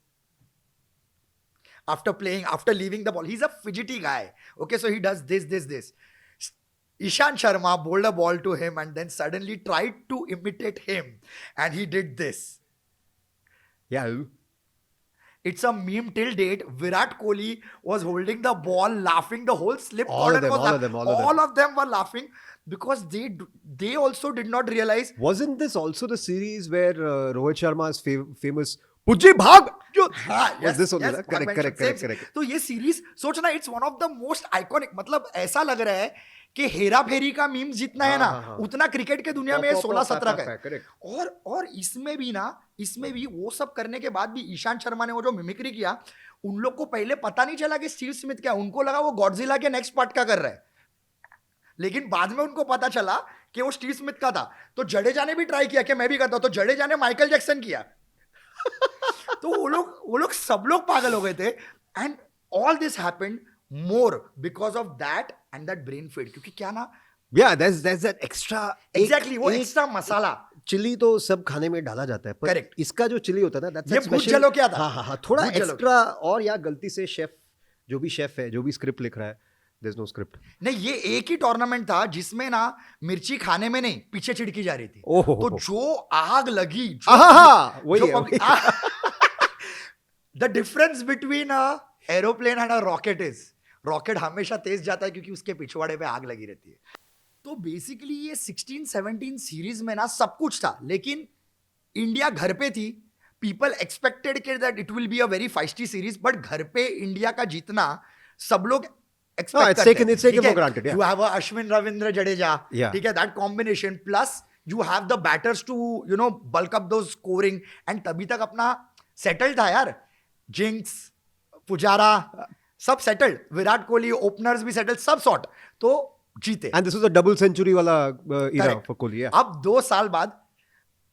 after leaving the ball, he's a fidgety guy, okay, so he does this. Ishant Sharma bowled a ball to him and then suddenly tried to imitate him, and he did this. Yeah. It's a meme till date. Virat Kohli was holding the ball, laughing. The whole slip All of cordon them, was all of them, all of them. all of them were laughing because they also did not realize. Wasn't this also the series where Rohit Sharma's famous Pujji Bhag? हाँ, Was this only yes, that? one Correct. mention, same. तो ये series सोचना, it's one of the most iconic, मतलब ऐसा लग रहा है कि हेरा फेरी का मीम्स जितना है ना, हाँ. उतना क्रिकेट के दुनिया में 16-17 का है। Correct. और इसमें भी वो सब करने के बाद भी ईशांत शर्मा ने वो जो मिमिक्री किया, उन लोग को पहले पता नहीं चला कि स्टीव स्मिथ क्या, उनको लगा वो गॉडजिला के नेक्स्ट पार्ट का कर रहा है, लेकिन बाद में उनको पता चला कि वो स्टीव स्मिथ का था। तो जडेजा ने भी ट्राई किया कि मैं भी करता हूं, तो जडेजा ने माइकल जैक्सन किया। तो वो लोग सब लोग पागल हो गए थे, and all this happened more because of that and that brain fade, क्योंकि क्या ना, Yeah, there's that extra. Exactly वो एक्स्ट्रा मसाला। चिली तो सब खाने में डाला जाता है, पर Correct. इसका जो चिली होता है ना, ये भूत जलो क्या था? हाँ, थोड़ा भूत जलो। एक्स्ट्रा। और या गलती से जो भी शेफ है, जो भी स्क्रिप्ट लिख रहा है, there's no script. नहीं, ये एक ही टूर्नामेंट था जिसमें ना मिर्ची खाने में नहीं, पीछे छिड़की जा रही थी। ओहो। तो जो आग लगी, वही है। The difference between a aeroplane and a rocket is, rocket हमेशा तेज जाता है क्योंकि उसके पिछवाड़े पे आग लगी रहती है। तो बेसिकली ये 16-17 सीरीज में ना सब कुछ था, लेकिन इंडिया घर पे थी। पीपल एक्सपेक्टेड के that it will be a very feisty series, but घर पे इंडिया का जीतना सब लोग एक्सपेक्ट करते हैं। it's taken for granted, yeah. You have a Ashwin Ravindra Jadeja, Yeah. ठीक है, that combination, plus you have the batters to bulk up those scoring, and तभी तक अपना settled था यार, जिंक्स, पुजारा, सब settled, विराट कोहली ओपनर्स भी settled, सब सॉर्ट, तो जीते। And this was a double century वाला era Correct. for Kohli, yeah. अब 2 साल बाद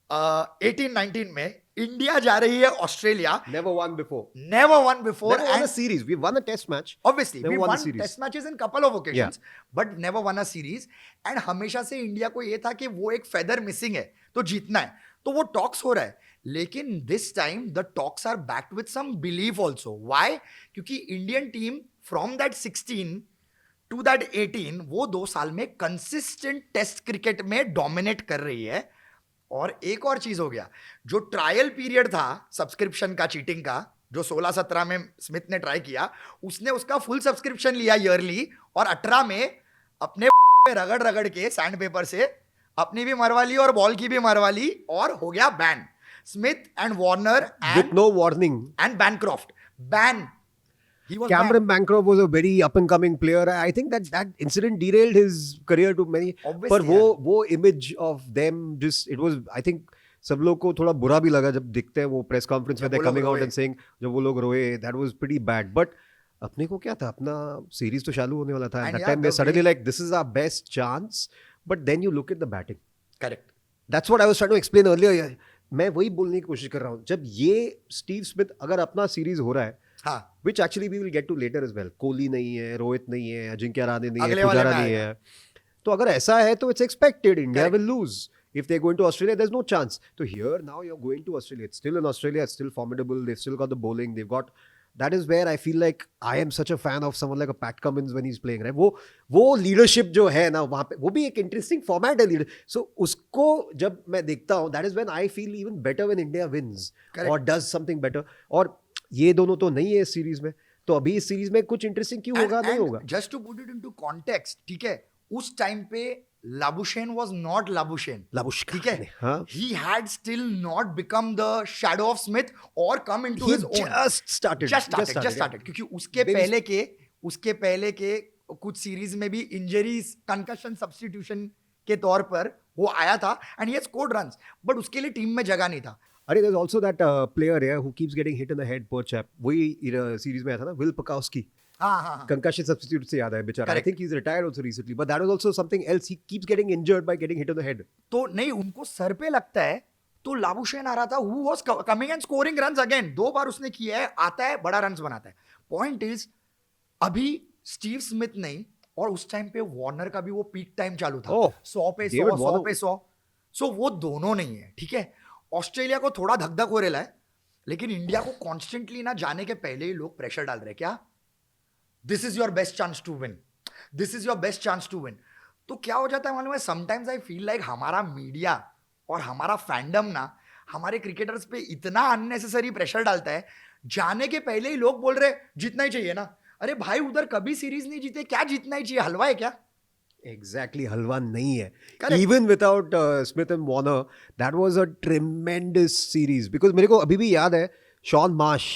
18-19 में इंडिया जा रही है Australia, Never won before. never won before, Never won a and series. We won a test match. obviously Never we won a won series. test matches in couple of occasions, but never won a series, and हमेशा से India को ये था कि वो एक feather missing है, तो जीतना है, तो वो टॉक्स हो रहा है। लेकिन this time the talks are backed with some belief also. Why? क्योंकि Indian team from that 16 to that 18 वो 2 साल में कंसिस्टेंट टेस्ट क्रिकेट में डोमिनेट कर रही है। और एक और चीज हो गया, जो ट्रायल पीरियड था सब्सक्रिप्शन का, चीटिंग का, जो 16-17 में स्मिथ ने ट्राई किया, उसने उसका फुल सब्सक्रिप्शन लिया ईयरली, और 18 में अपने पे रगड़ के सैंड पेपर से अपनी भी मरवा ली और बॉल की भी मरवा ली, और हो गया ban. Smith and Warner With no warning. And Bancroft ban. Cameron Bancroft was a very up and coming player. I think that incident derailed his career to many. Obviously, पर वो image of them just, it was, I think सब लोग को थोड़ा बुरा भी लगा जब दिखते हैं वो प्रेस कॉन्फ्रेंस में, जब वो they're coming लोग out रोए। and saying, जब वो लोग रोए, that was pretty bad. But अपने को क्या था, अपना सीरीज तो चालू होने वाला था, And that yeah, time they the suddenly way- like, this is our best chance. But then you look at the batting. Correct. That's what I was trying to explain earlier. मैं वही बोलने की कोशिश कर रहा हूँ, जब ये स्टीव स्मिथ अगर अपना सीरीज हो रहा है, हाँ, which actually we will get to later as well. Kohli नहीं है, रोहित नहीं है, अजिंक्य रहाणे नहीं है, अगले वाले पुजारा में नहीं आएगा। है। तो अगर ऐसा है तो it's expected India Correct. will lose. If they're going to Australia, there's no chance. So here now you're going to Australia. It's still in Australia. It's still formidable. They've still got the bowling. They've got. That is where I feel like I am such a fan of someone like a Pat Cummins when he's playing. Right? वो leadership जो है ना वहाँ पे, वो भी एक interesting format है leader. So उसको जब मैं देखता हूँ, that is when I feel even better when India wins. Correct. Or does something better. और ये दोनों तो नहीं है इस सीरीज में, तो अभी इस सीरीज में कुछ इंटरेस्टिंग क्यों होगा, नहीं होगा। Just to put it into context, ठीक है, उस टाइम पे Labuschagne was not Labuschagne, Labuschagne ठीक है, ने, हाँ। he had still not become the shadow of Smith or come into He his own, just started. क्योंकि उसके पहले के कुछ सीरीज में भी इंजरीज, कंकशन सब्स्टिट्यूशन के तौर पर वो आया था, and he has scored runs, but उसके लिए टीम में जगह नहीं था। अरे there's also that player here who keeps getting hit in the head, poor chap. वही सीरीज में आया था ना, Will Pukowski. हाँ हाँ हाँ Concussion substitute से याद है बेचारा. I Correct. think he's retired also recently, but that was also something else. He keeps getting injured by getting hit on the head. तो नहीं उनको सर पे लगता है तो लाबुशेन आ रहा था who was coming and scoring runs again 2 बार उसने किया है आता है बड़ा रन्स बनाता है पॉइंट इज अभी स्टीव स्मिथ नहीं और उस टाइम पे वार्नर का भी वो पीक टाइम चालू था Oh, 100 पे 100 David 100 Warner. पे 100 सो वो दोनों नहीं है ठीक है ऑस्ट्रेलिया को थोड़ा धक धक हो रहा है लेकिन इंडिया को कॉन्स्टेंटली ना जाने के पहले ही लोग प्रेशर डाल रहे हैं क्या this is your best chance to win this is your best chance to win तो क्या हो जाता है मालूम है समटाइम्स आई फील लाइक हमारा मीडिया और हमारा फैंडम ना हमारे क्रिकेटर्स पे इतना अननेसेसरी प्रेशर डालता है जाने के पहले ही लोग बोल रहे जीतना ही चाहिए ना अरे भाई उधर कभी सीरीज नहीं जीते क्या जीतना ही चाहिए हलवा है क्या Exactly, हलवा नहीं है. Correct. Even without Smith and Warner, that was a tremendous series. Because मेरे को अभी भी याद है, Sean Marsh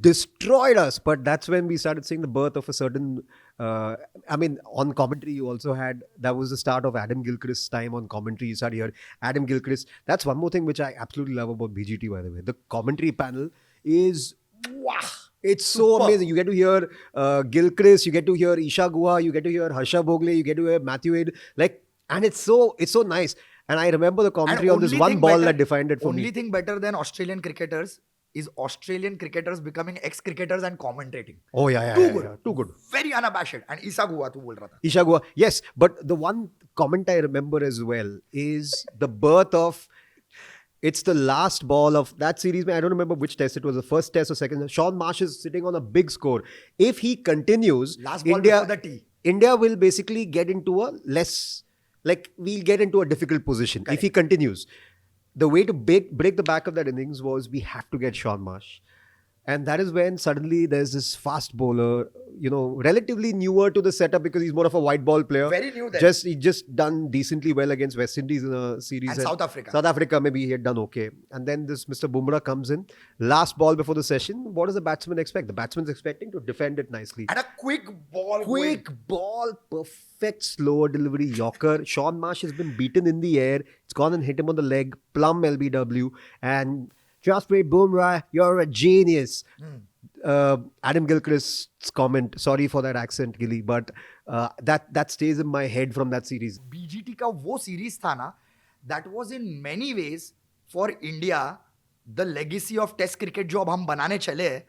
destroyed us. But that's when we started seeing the birth of a certain. I mean, on commentary, you also had that was the start of Adam Gilchrist's time on commentary. You started hearing Adam Gilchrist. That's one more thing which I absolutely love about BGT. By the way, the commentary panel is wow. It's so Super. amazing. You get to hear Gilchrist, you get to hear Isha Guha, you get to hear Harsha Bhogle, you get to hear Matthew Wade. Like, and it's so nice. And I remember the commentary on this only one thing ball better- that defined it for only me. thing better than Australian cricketers is Australian cricketers becoming ex-cricketers and commentating. Oh yeah, Too good. too good. Very unabashed. And Isa Guha तू बोल रहा था. Isha Guha, yes. But the one comment I remember as well is the birth of. It's the last ball of that series. I don't remember which test it was, the first test or second. Sean Marsh is sitting on a big score. If he continues, Last ball before the tee. India will basically get into a less, like we'll get into a difficult position if he continues. The way to break the back of that innings was we have to get Sean Marsh. And that is when suddenly there's this fast bowler, relatively newer to the setup because he's more of a white ball player. Very new then. He just done decently well against West Indies in a series. And South Africa. South Africa, maybe he had done okay. And then this Mr. Bumrah comes in. Last ball before the session. What does the batsman expect? The batsman's expecting to defend it nicely. And a quick ball. Quick ball, perfect slower delivery Yorker. Sean Marsh has been beaten in the air. It's gone and hit him on the leg. Plum LBW. And Jasprit Bumrah, you're a genius. Adam Gilchrist's comment, sorry for that accent, Gilly, but that stays in my head from that series. BGT का वो series था ना that was in many ways for India the legacy of test cricket जो अब हम बनाने चले हैं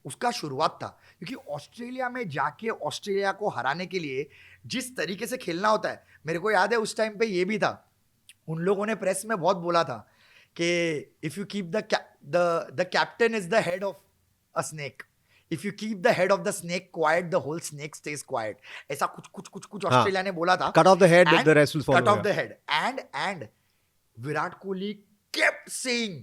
उसका शुरुआत था क्योंकि ऑस्ट्रेलिया में जाके ऑस्ट्रेलिया को हराने के लिए जिस तरीके से खेलना होता है मेरे को याद है उस टाइम पे ये भी था उन लोगों ने प्रेस में बहुत बोला था कि if you keep the captain is the head of a snake if you keep the head of the snake quiet the whole snake stays quiet ऐसा कुछ ऑस्ट्रेलिया ने बोला था Cut off the head, the rest will follow. cut off the head and Virat Kohli kept saying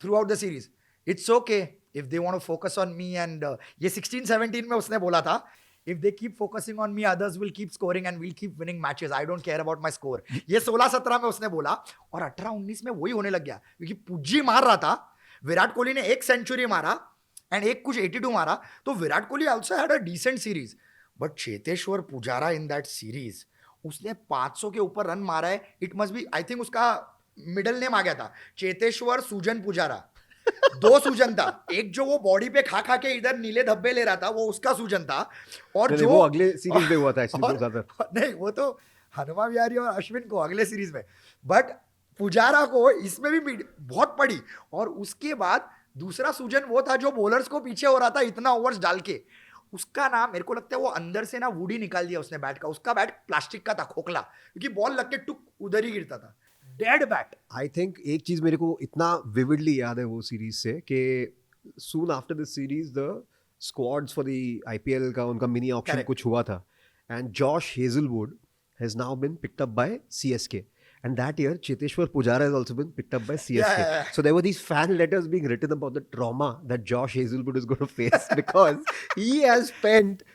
throughout the series it's okay if they want to focus on me and ये 16-17 में उसने बोला था if they keep focusing on me others will keep scoring and we'll keep winning matches I don't care about my score ये 16-17 में उसने बोला और 18-19 में वही होने लग गया क्योंकि पुज्जी मार रहा था विराट कोहली ने एक सेंचुरी मारा एंड एक कुछ 82 मारा तो Virat Kohli also had a decent series but Cheteshwar Pujara in that series उसने 500 के ऊपर रन मारा है it must be I think उसका मिडिल नेम आ गया था चेतेश्वर सुजन पुजारा 2 सूजन था एक जो वो बॉडी पे खा के इधर नीले धब्बे ले रहा था वो उसका सूजन था और जो वो अगले सीरीज में हुआ था एक्चुअली नहीं वो तो हनुमा विहारी और अश्विन को अगले सीरीज में बट पुजारा को इसमें भी बहुत पड़ी और उसके बाद दूसरा सूजन वो था जो बॉलर्स को पीछे हो रहा था इतना ओवर्स डाल के उसका नाम मेरे को लगता है वो अंदर से ना वुड ही निकाल दिया उसने बैट का उसका बैट प्लास्टिक का था खोखला क्योंकि बॉल लग के टुक उधर ही गिरता था डेड बैट आई थिंक एक चीज मेरे को इतना विविडली याद है वो सीरीज से कि soon after this series the squads for the IPL का उनका मिनी ऑक्शन Correct. कुछ हुआ था and Josh Hazlewood has now been picked up by CSK and that year Cheteshwar Pujara has also been picked up by CSK. Yeah. So there were these fan letters being written about the trauma that Josh Hazelwood is going to face because he has spent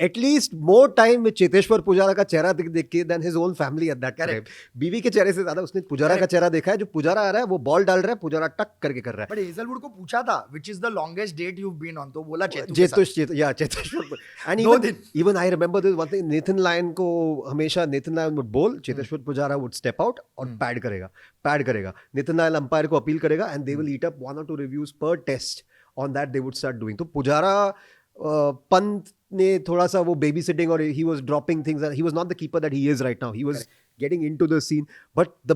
at least more time with Cheteshwar Pujara का चेहरा देख के than his own family at that time. Correct. बीवी के चेहरे से ज्यादा उसने पुजारा का Correct. चेहरा देखा है. जो पुजारा आ रहा है वो बॉल डाल रहा है, पुजारा टक करके कर रहा है. बट हेजलवुड को पूछा था which is the longest date you've been on, तो बोला चेतू के साथ। चेतेश्वर. And दो even दिन। even I remember this one thing. Nathan Lyon को हमेशा Nathan Lyon would bowl, Cheteshwar Pujara would step out और पैड करेगा. Nathan Lyon अंपायर को अपील करेगा and they will eat up 1 or 2 reviews per test. On that they would start doing. तो पुजारा पंत ने थोड़ा सा वो बेबी सिटिंग और he was dropping things and he was not the keeper that he is right now. He was getting into the scene. But the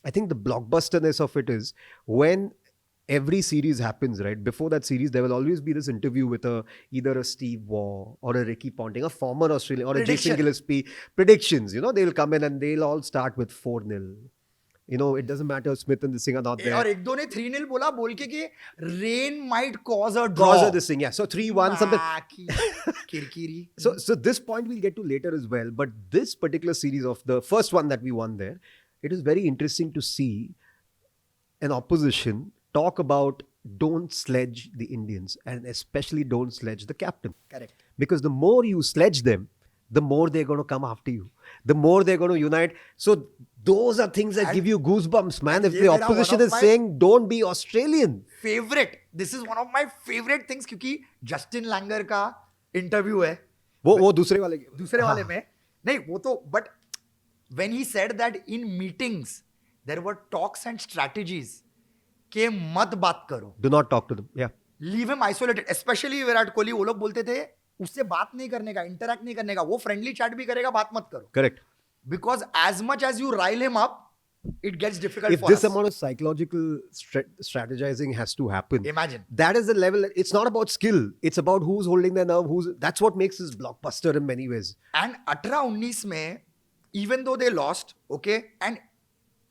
I think the blockbusterness of it is when every series happens, right? Before that series, there will always be this interview with either a Steve Waugh or a Ricky Ponting, a former Australian, or a Jason Gillespie. Predictions, they'll come in and they'll all start with 4-0. It doesn't matter Smith and this thing are not there. और एक दो ने 3-0 बोला बोल के कि rain might cause a draw. Cause of this thing, yeah. So 3-1 something. Kirkiri. So this point we'll get to later as well. But this particular series of the first one that we won there, it is very interesting to see an opposition talk about don't sledge the Indians and especially don't sledge the captain. Correct. Because the more you sledge them, the more they're going to come after you. The more they're going to unite. So those are things that give you goosebumps, man. If the opposition is saying, don't be Australian. This is one of my favorite things क्योंकि Justin Langer का interview है. वो दूसरे वाले में नहीं वो तो but when he said that in meetings there were talks and strategies के मत बात करो. Do not talk to them. Yeah. Leave him isolated. Especially Virat Kohli वो लोग बोलते थे उससे बात नहीं करने का, इंटरैक्ट नहीं करने का, वो फ्रेंडली चैट भी करेगा, बात मत करो. Correct. Because as much as you rile him up, it gets difficult if for this us. amount of psychological strategizing has to happen, Imagine. That is the level. It's not about skill. It's about who's holding their nerve. That's what makes this blockbuster in many ways. And 18-19 में, even though they lost, okay, and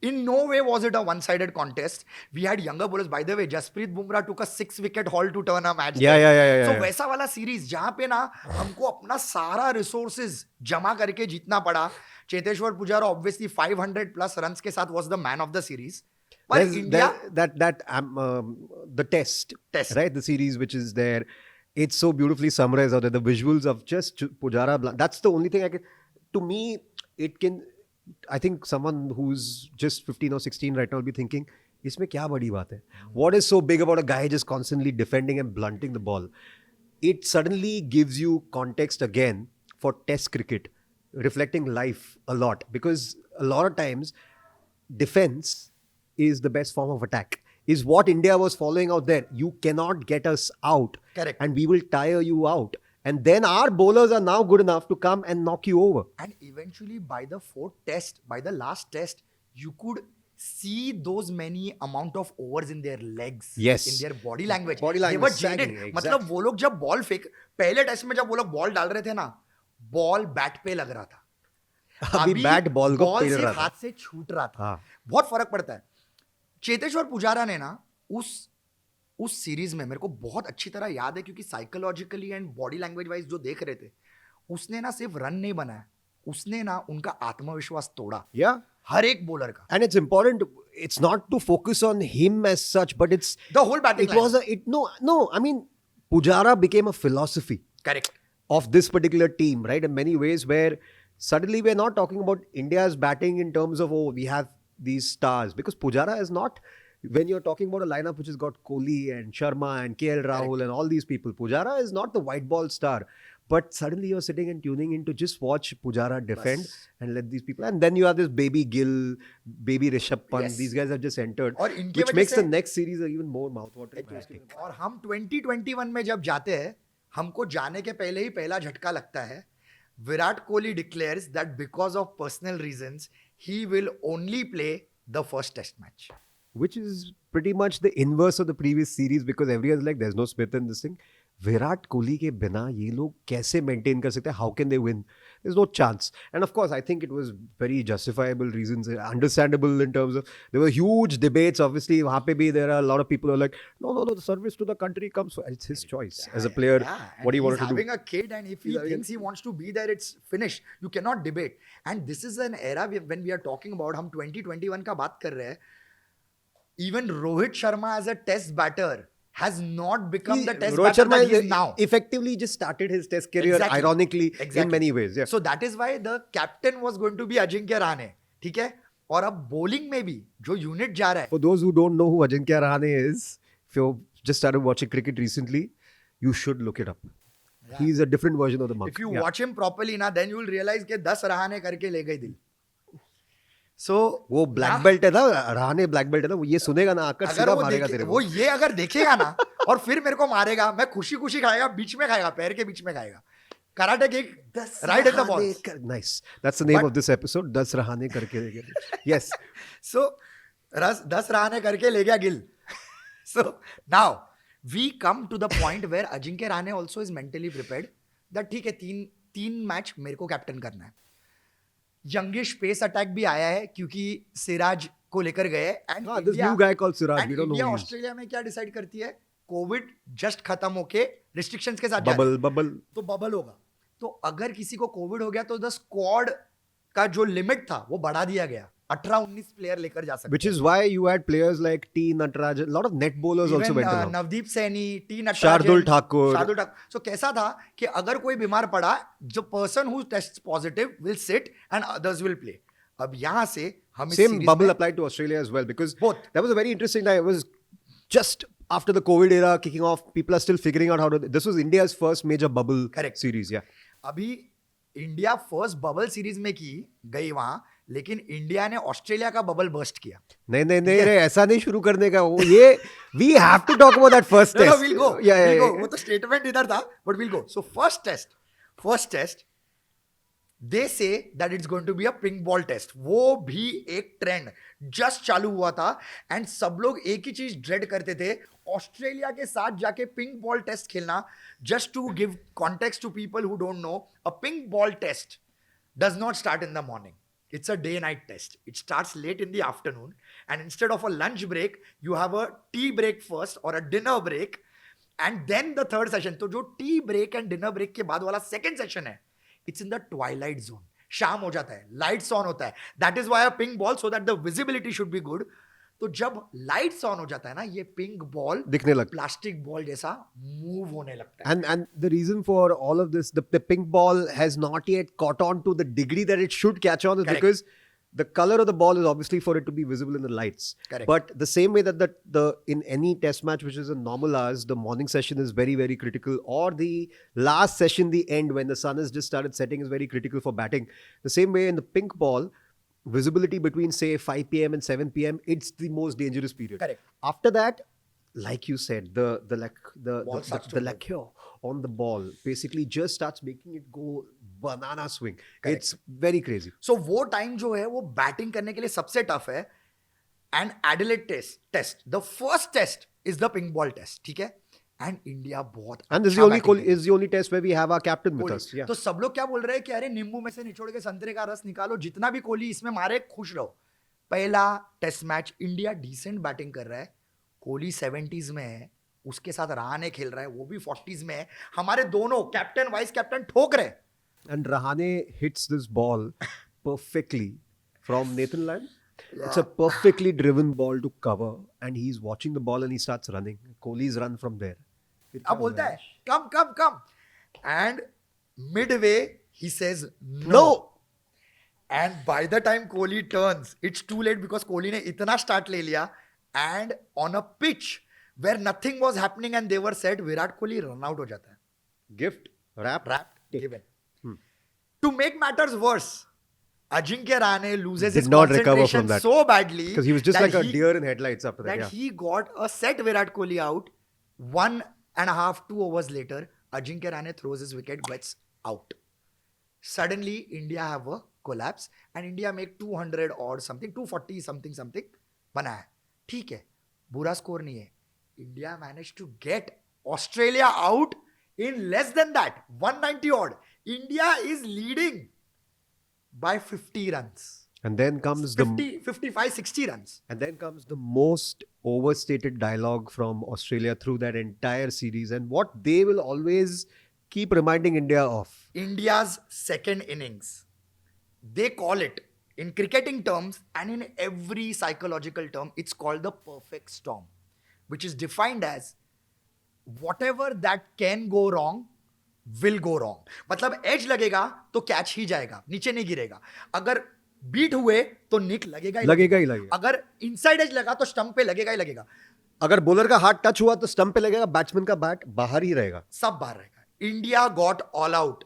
in no way was it a one-sided contest. We had younger bowlers. By the way, Jasprit Bumrah took a 6-wicket haul to turn a match. Yeah. So वैसा वाला series जहाँ पे ना हमको अपना सारा resources जमा करके जीतना पड़ा. Cheteshwar Pujara obviously 500 plus runs के साथ was the man of the series. But India, the test, right? The series which is there, it's so beautifully summarized out there. The visuals of just Pujara, that's the only thing to me, it can. I think someone who's just 15 or 16 right now will be thinking, इसमें क्या बड़ी बात है? What is so big about a guy just constantly defending and blunting the ball? It suddenly gives you context again for test cricket, reflecting life a lot. Because a lot of times, defense is the best form of attack. Is what India was following out there. You cannot get us out. Correct. And we will tire you out. And then our bowlers are now good enough to come and knock you over. And eventually by the last test, you could see those many amount of overs in their legs, yes, in their body language. They were jaded. Exactly. मतलब वो लोग जब ball फेंक पहले test में जब वो लोग बॉल डाल रहे थे ना, बॉल बैट पे लग रहा था. अभी बैट बॉल को बॉल पेड़ से रहा था. हाथ से छूट रहा था. हाँ. बहुत फर्क पड़ता है. चेतेश्वर पुजारा ने ना उस सीरीज में मेरे को बहुत अच्छी तरह याद है क्योंकि psychologically and body language wise जो देख रहे थे, उसने ना सिर्फ रन नहीं बनाया, उसने ना उनका आत्मविश्वास तोड़ा. Yeah. हर एक बॉलर का. And it's important. It's not to focus on him as such, but it's the whole batting. It was no. I mean, Pujara became a philosophy. Correct. Of this particular team, right? In many ways, where suddenly we're not talking about India's batting in terms of we have these stars, because Pujara is not. When you're talking about a lineup which has got Kohli and Sharma and KL Rahul and all these people, Pujara is not the white ball star. But suddenly you're sitting and tuning in to just watch Pujara defend and let these people. And then you have this baby Gill, baby Rishabh Pant. Yes. These guys have just entered, और इनके which makes the next series even more mouthwatering. और हम 2021 में जब जाते हैं, हमको जाने के पहले ही पहला झटका लगता है. Virat Kohli declares that because of personal reasons, he will only play the first test match. Which is pretty much the inverse of the previous series, because everyone's like, there's no Smith in this thing. Virat Kohli के बिना ये लोग कैसे maintain कर सकते हैं? How can they win? There's no chance. And of course, I think it was very justifiable reasons, understandable in terms of, there were huge debates. Obviously, वहाँ पे भी there are a lot of people who are like, no, the service to the country comes. It's his choice as a player. What do you want to do? He's having a kid, and if he thinks he wants to be there, it's finished. You cannot debate. And this is an era when we are talking about, हम 2021 का बात कर रहे हैं. Even Rohit Sharma as a test batter has not become the test Rohit batter Sharma that he is now. effectively just started his test career Exactly. ironically in Exactly. many ways. Yeah. So that is why the captain was going to be Ajinkya Rahane. ठीक है? और अब bowling में भी जो unit जा रहा है. For those who don't know who Ajinkya Rahane is, if you just started watching cricket recently, you should look it up. Yeah. He's a different version of the monk. If you Yeah. watch him properly ना, then you will realize कि 10 रहाने करके ले गई दिल. So वो black belt है ना, Rahane black belt है ना, वो ये सुनेगा ना आकर अगर सीधा वो मारेगा तेरे वो को. ये अगर देखेगा ना और फिर मेरे को मारेगा, मैं खुशी खुशी खाएगा, बीच में खाएगा, पैर के बीच में खाएगा. Karate kick right at the ball. Nice. That's the name But- of this episode. 10 Rahane करके ले गया. Yes. So 10 रहाने करके ले गया Gill. So now we come to the point where Ajinkya Rahane also is mentally prepared that ठीक है, तीन match मेरे को कैप्टन करना है. यंगिश पेस अटैक भी आया है क्योंकि सिराज को लेकर गए. And This new guy called Siraj. We don't know India who he is. Australia में क्या डिसाइड करती है, कोविड जस्ट खत्म होके रिस्ट्रिक्शंस के साथ जा रहे हैं. Bubble. तो बबल होगा. तो अगर किसी को कोविड हो गया तो द स्क्वाड का जो लिमिट था वो बढ़ा दिया गया. 18-19 प्लेयर लेकर जा सकते. Which is why you had players like T. Natarajan. A lot of net bowlers also went along. Navdeep Saini, T Natarajan, Shardul Thakur. Shardul Thakur. So कैसा था कि अगर कोई बीमार पड़ा, जो person who test positive will sit and others will play. अब यहाँ से हम इस Same series bubble में- applied to Australia as well because Both. that was a very interesting time. It was just after the COVID era kicking off. People are still figuring out how to. This was India's first major bubble Correct. series. Yeah. अभी India first bubble series में की गई वहां, लेकिन India ने Australia का bubble burst किया. नहीं रे, ऐसा नहीं शुरू करने का वो ये we have to talk about that first No, test. we'll go. Yeah. We'll go. वो तो स्टेटमेंट इधर था, but we'll go. So first test, they say that it's going to be a pink ball test. वो भी एक trend just चालू हुआ था एंड सब लोग एक ही चीज ड्रेड करते थे, ऑस्ट्रेलिया के साथ जाके पिंक बॉल टेस्ट खेलना. Just to give context to people who don't know, a pink ball test does not start in the morning. It's a day-night test. It starts late in the afternoon, and instead of a lunch break, you have a tea break first or a dinner break, and then the third session. तो जो tea break and dinner break के बाद वाला second session है, it's in the twilight zone. शाम हो जाता है, lights on होता है. That is why a pink ball, so that the visibility should be good. तो जब लाइट्स ऑन हो जाता है ना, ये पिंक बॉल दिखने लगता है. प्लास्टिक बॉल जैसा मूव होने लगता है. And the reason for all of this, the pink ball has not yet caught on to the degree that it should catch on is Correct. because the color of the ball is obviously for it to be visible in the lights. Correct. But the same way that the in any test match which is in normal hours, the morning session is very, very critical, or the last session, the end when the sun has just started setting is very critical for batting. The same way in the pink ball, visibility between say 5 p.m. and 7 p.m. it's the most dangerous period. Correct. After that, like you said, the Ball starts to move. lacquer on the ball basically just starts making it go banana swing. Correct. It's very crazy. सो वो time जो है वो batting करने के लिए सबसे tough है. And Adelaide test the first test is the pink ball test. ठीक है. एंड इंडिया बहुत And this is the only test where we have our captain with us. Yeah. तो सब लोग क्या बोल रहे हैं कि अरे नींबू में से निचोड़ के संतरे का रस निकालो, जितना भी कोहली इसमें मारे खुश रहो. पहला test match India decent batting कर रहा है. कोहली 70s में है, उसके साथ रहाणे खेल रहा है, वो भी 40s में है. हमारे दोनों कैप्टन वाइस कैप्टन ठोक रहे. And Rahane hits this ball perfectly from Nathan Lyon. It's a perfectly driven ball to cover, and he's watching the ball and he starts running. Kohli's run from there. अब बोलता है come and midway he says No. No. And by the time Kohli turns, it's too late because Kohli ने इतना start ले लिया. And on a pitch where nothing was happening and they were set, Virat Kohli run out हो जाता है. Gift, wrap, Wrapped, given. To make matters worse, Ajinkya Rahane loses Did his not recover concentration from that. so badly because he was just that like a he- deer in headlights after that. that Yeah. he got a set Virat Kohli out. 1.5, 2 overs later, Ajinkya Rahane throws his wicket, gets out. Suddenly, India have a collapse and India make 200 or something, 240 something बना है. ठीक है, बुरा score नहीं है. India managed to get Australia out in less than that, 190 odd. India is leading by 50 runs. And then comes 55, 60 runs. And then comes the most overstated dialogue from Australia through that entire series, and what they will always keep reminding India of. India's second innings. They call it, in cricketing terms and in every psychological term, it's called the perfect storm, which is defined as whatever that can go wrong will go wrong. मतलब as लगेगा तो catch ही जाएगा, नीचे नहीं गिरेगा. अगर beat हुए तो निक लगेगा ही लगेगा. अगर इनसाइड एज लगा तो स्टंप पे लगेगा ही लगेगा. अगर बॉलर का हाथ टच हुआ तो स्टंप पे लगेगा, बैट्समैन का बैट बाहर ही रहेगा. सब बाहर रहेगा. India got all out.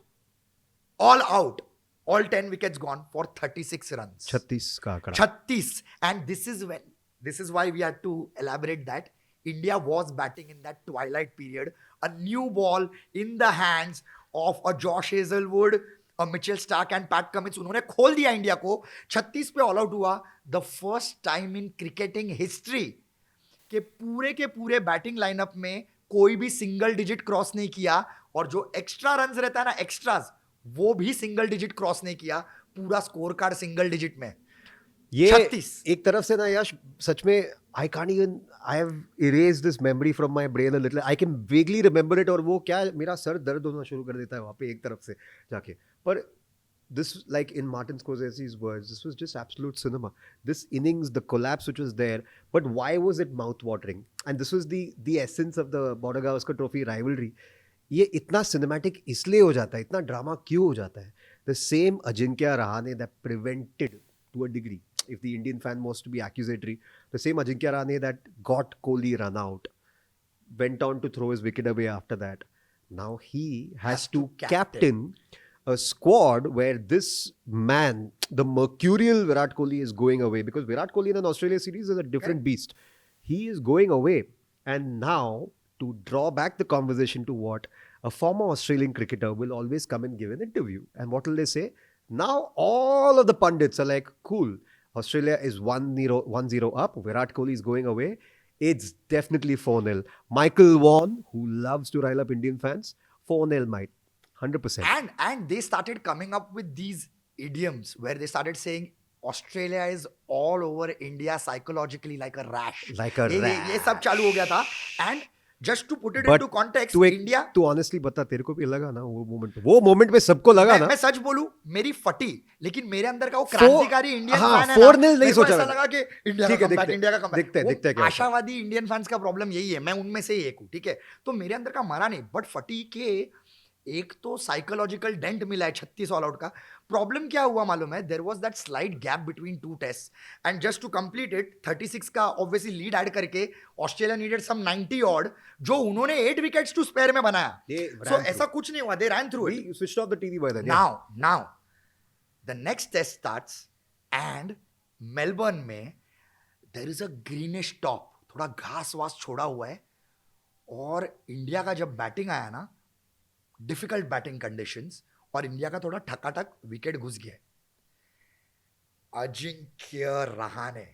All 10 wickets gone for 36 runs. 36 का आंकड़ा. 36. And this is why we had to elaborate that India was batting in that twilight period. A new ball in the hands of a Josh Hazelwood, a Mitchell Stark and Pat Cummins. उन्होंने खोल दिया India को. 36 पे all out हुआ. The first time in cricketing history के पूरे batting lineup में कोई भी सिंगल डिजिट क्रॉस नहीं किया. और जो एक्स्ट्रा रन्स रहता है ना, एक्स्ट्राज, वो भी सिंगल डिजिट क्रॉस नहीं किया. पूरा स्कोर कार्ड सिंगल डिजिट में. ये 36. एक तरफ से ना यश, सच में I can't even, I have erased this memory from my brain a little. I can vaguely remember it, और वो क्या, मेरा सर दर्द होना शुरू कर देता है वहाँ पे एक तरफ से जाके. पर this, like in Martin Scorsese's words, this was just absolute cinema. This innings, the collapse which was there, but why was it mouth-watering? And this was the essence of the Border Gavaskar Trophy rivalry. ये इतना cinematic इसलिए हो जाता है, इतना drama क्यों हो जाता है? The same Ajinkya Rahane that prevented, to a degree, if the Indian fan was to be accusatory, the same Ajinkya Rahane that got Kohli run out, went on to throw his wicket away after that. Now he has to captain a squad where this man, the mercurial Virat Kohli, is going away, because Virat Kohli in an Australia series is a different beast. He is going away, and now to draw back the conversation to what a former Australian cricketer will always come and give an interview. And what will they say? Now all of the pundits are like, cool, Australia is 1-0 up, Virat Kohli is going away. It's definitely 4-0. Michael Vaughan, who loves to rile up Indian fans, 4-0 might. 100%. And they started coming up with these idioms where they started saying Australia is all over India psychologically like a rash. Like a rash. ये सब चालू हो गया था. And just to put it But into context, India. तू honestly बता, तेरे को भी लगा ना वो मोमेंट पे सबको लगा ना. मैं सच बोलूं, मेरी फटी, लेकिन मेरे अंदर का वो क्रांतिकारी इंडियन फैन है. 4-0 नहीं सोचा. ऐसा लगा कि इंडिया का कमबैक, इंडिया का कमबैक. दिखता है क्या. आशावादी इंडियन फैंस का प्रॉब्लम यही है. मैं उनमें से एक हूं, ठीक है. तो मेरे अंदर का मरा नहीं, बट फटी के एक तो साइकोलॉजिकल डेंट मिला है 36 ऑल आउट का. प्रॉब्लम क्या हुआ मालूम है? There was that slight gap between two test, and just to complete it, 36 का ऑब्वियसली लीड ऐड करके ऑस्ट्रेलिया नीडेड सम 90 ऑड, जो उन्होंने 8 विकेट्स टू स्पेयर में बनाया. सो ऐसा कुछ नहीं हुआ. They ran through it. Switched off the TV by then. Now the next test starts, and Melbourne में there is a greenish top, थोड़ा घास वास छोड़ा हुआ है. और इंडिया का जब बैटिंग आया ना, डिफिकल्ट बैटिंग कंडीशंस, और इंडिया का थोड़ा ठकाठक विकेट घुस गया. Ajinkya Rahane,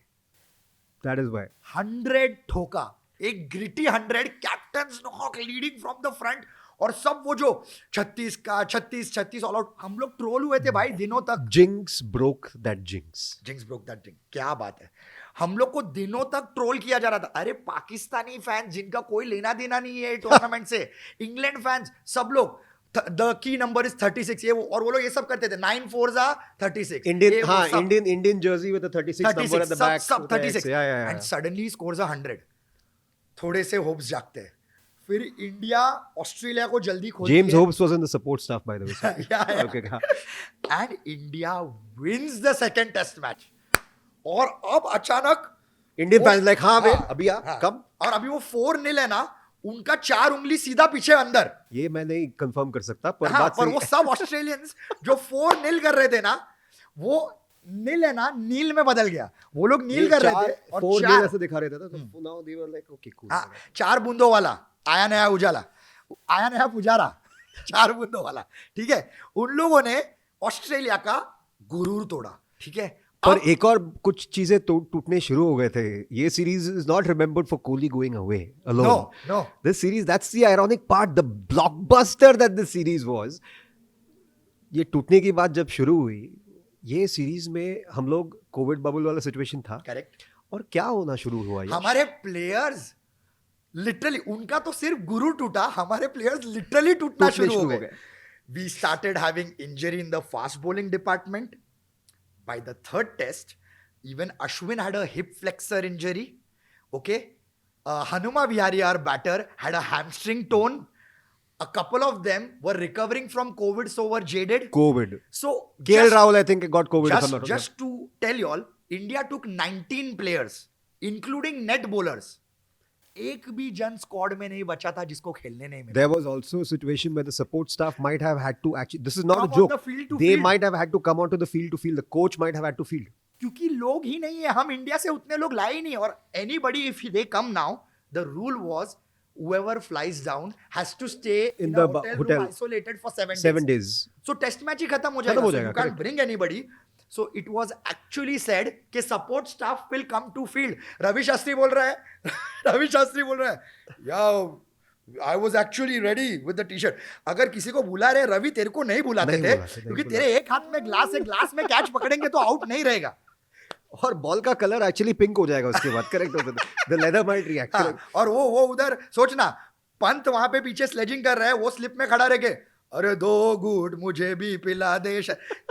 that is why 100 ठोका, एक gritty 100, captains knock leading from the front. और सब वो जो 36 ऑल आउट, हम लोग ट्रोल हुए थे भाई दिनों तक. Jinx broke that jinx. क्या बात है. हम लोग को दिनों तक ट्रोल किया जा रहा था. अरे पाकिस्तानी फैंस जिनका कोई लेना देना नहीं है टूर्नामेंट से, इंग्लैंड फैंस, सब लोग द की नंबर इज 36, ये वो, और वो लोग ये सब करते थे 9 4s are 36. Indian Jersey with the 36 number at the back, सब 36, एंड सडनली स्कोर्स 100. थोड़े से होप्स जागते हैं. फिर इंडिया ऑस्ट्रेलिया को जल्दी खोलती है. James Hopes was in the support staff by the way. Okay. And India wins the second test match. और अब अचानक इंडियन फैंस लाइक, हाँ बे अभी आ कम. और अभी वो 4-0 है ना, उनका 4 उंगली सीधा पीछे अंदर. ये मैं नहीं कंफर्म कर सकता, पर बात पर वो सब ऑस्ट्रेलियंस जो 4-0 कर रहे थे ना, वो नील है ना, नील में बदल गया. वो लोग नील कर रहे थे और 4 ऐसे दिखा रहे थे, तो now they were like okay cool. 4 बूंदों वाला, आया नया पुजारा 4 बूंदों वाला, ठीक है. उन लोगों ने ऑस्ट्रेलिया का गुरूर तोड़ा, ठीक है. पर एक और कुछ चीजें टूटने शुरू हो गए थे. ये series is not remembered for Kohli going away alone. No. This series, that's the ironic part, the blockbuster that this series was. ये टूटने की बात जब शुरू हुई, ये सीरीज में हम लोग कोविड बबल वाला सिचुएशन था. करेक्ट. और क्या होना शुरू हुआ? हमारे प्लेयर्स लिटरली, उनका तो सिर्फ गुरु टूटा, हमारे प्लेयर्स लिटरली टूटना शुरू हो गए. We started having injury in the fast bowling department. By the third test, even Ashwin had a hip flexor injury. Okay, Hanuma Vihari, our batter, had a hamstring torn. A couple of them were recovering from COVID, so were jaded. COVID. So KL Rahul, I think, got COVID. if I'm not wrong. just to tell you all, India took 19 players, including net bowlers. एक भी जन squad में नहीं बचा था जिसको खेलने नहीं मिला. There was also a situation where the support staff might have had to actually. This is not Come a on joke. the field to They field. might have had to come onto the field to field. The coach might have had to field. क्योंकि लोग ही नहीं है. हम India से उतने लोग लाए ही नहीं. और anybody if they come now, the rule was whoever flies down has to stay in the a hotel hotel. room isolated for 7 days. 7 days. So test match ही खत्म हो खत्म हो जाएगा. So जाएगा, you can't correct. bring anybody. So it was actually said कि support staff will come to field. Ravi Shastri बोल रहा है. रवि शास्त्री बोल रहा है. Yeah, I was actually ready with the t-shirt. अगर किसी को बुला रहे रवि, तेरे को नहीं बुलाते थे क्योंकि तेरे एक हाथ में ग्लास है, ग्लास में कैच पकड़ेंगे तो आउट नहीं रहेगा. और बॉल का कलर एक्चुअली पिंक हो जाएगा उसके बाद. करेक्ट हो जाता है. The leather might react. हाँ, और वो उधर सोचना, पंत वहां पे पीछे स्लेजिंग कर रहा है, वो स्लिप में खड़ा रह के अरे 2 गुड मुझे भी पिला दे.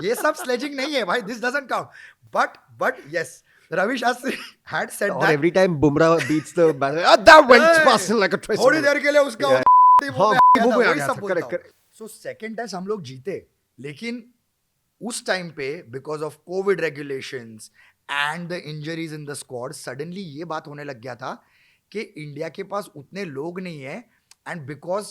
ये सब स्लेजिंग नहीं है भाई. This doesn't count. But yes, Ravi Shastri had said Or that. every time Bumrah beats the batter, that went past him like a twist. थोड़ी देर के लिए उसका Yeah. मुंह में आ गया था, वही मुंह में आ गया सब था, बोलता correct, हूँ. So second test हम लोग जीते, लेकिन उस टाइम पे because of COVID regulations and the injuries in the squad, suddenly ये बात होने लग गया था कि इंडिया के पास उतने लोग नहीं है, and because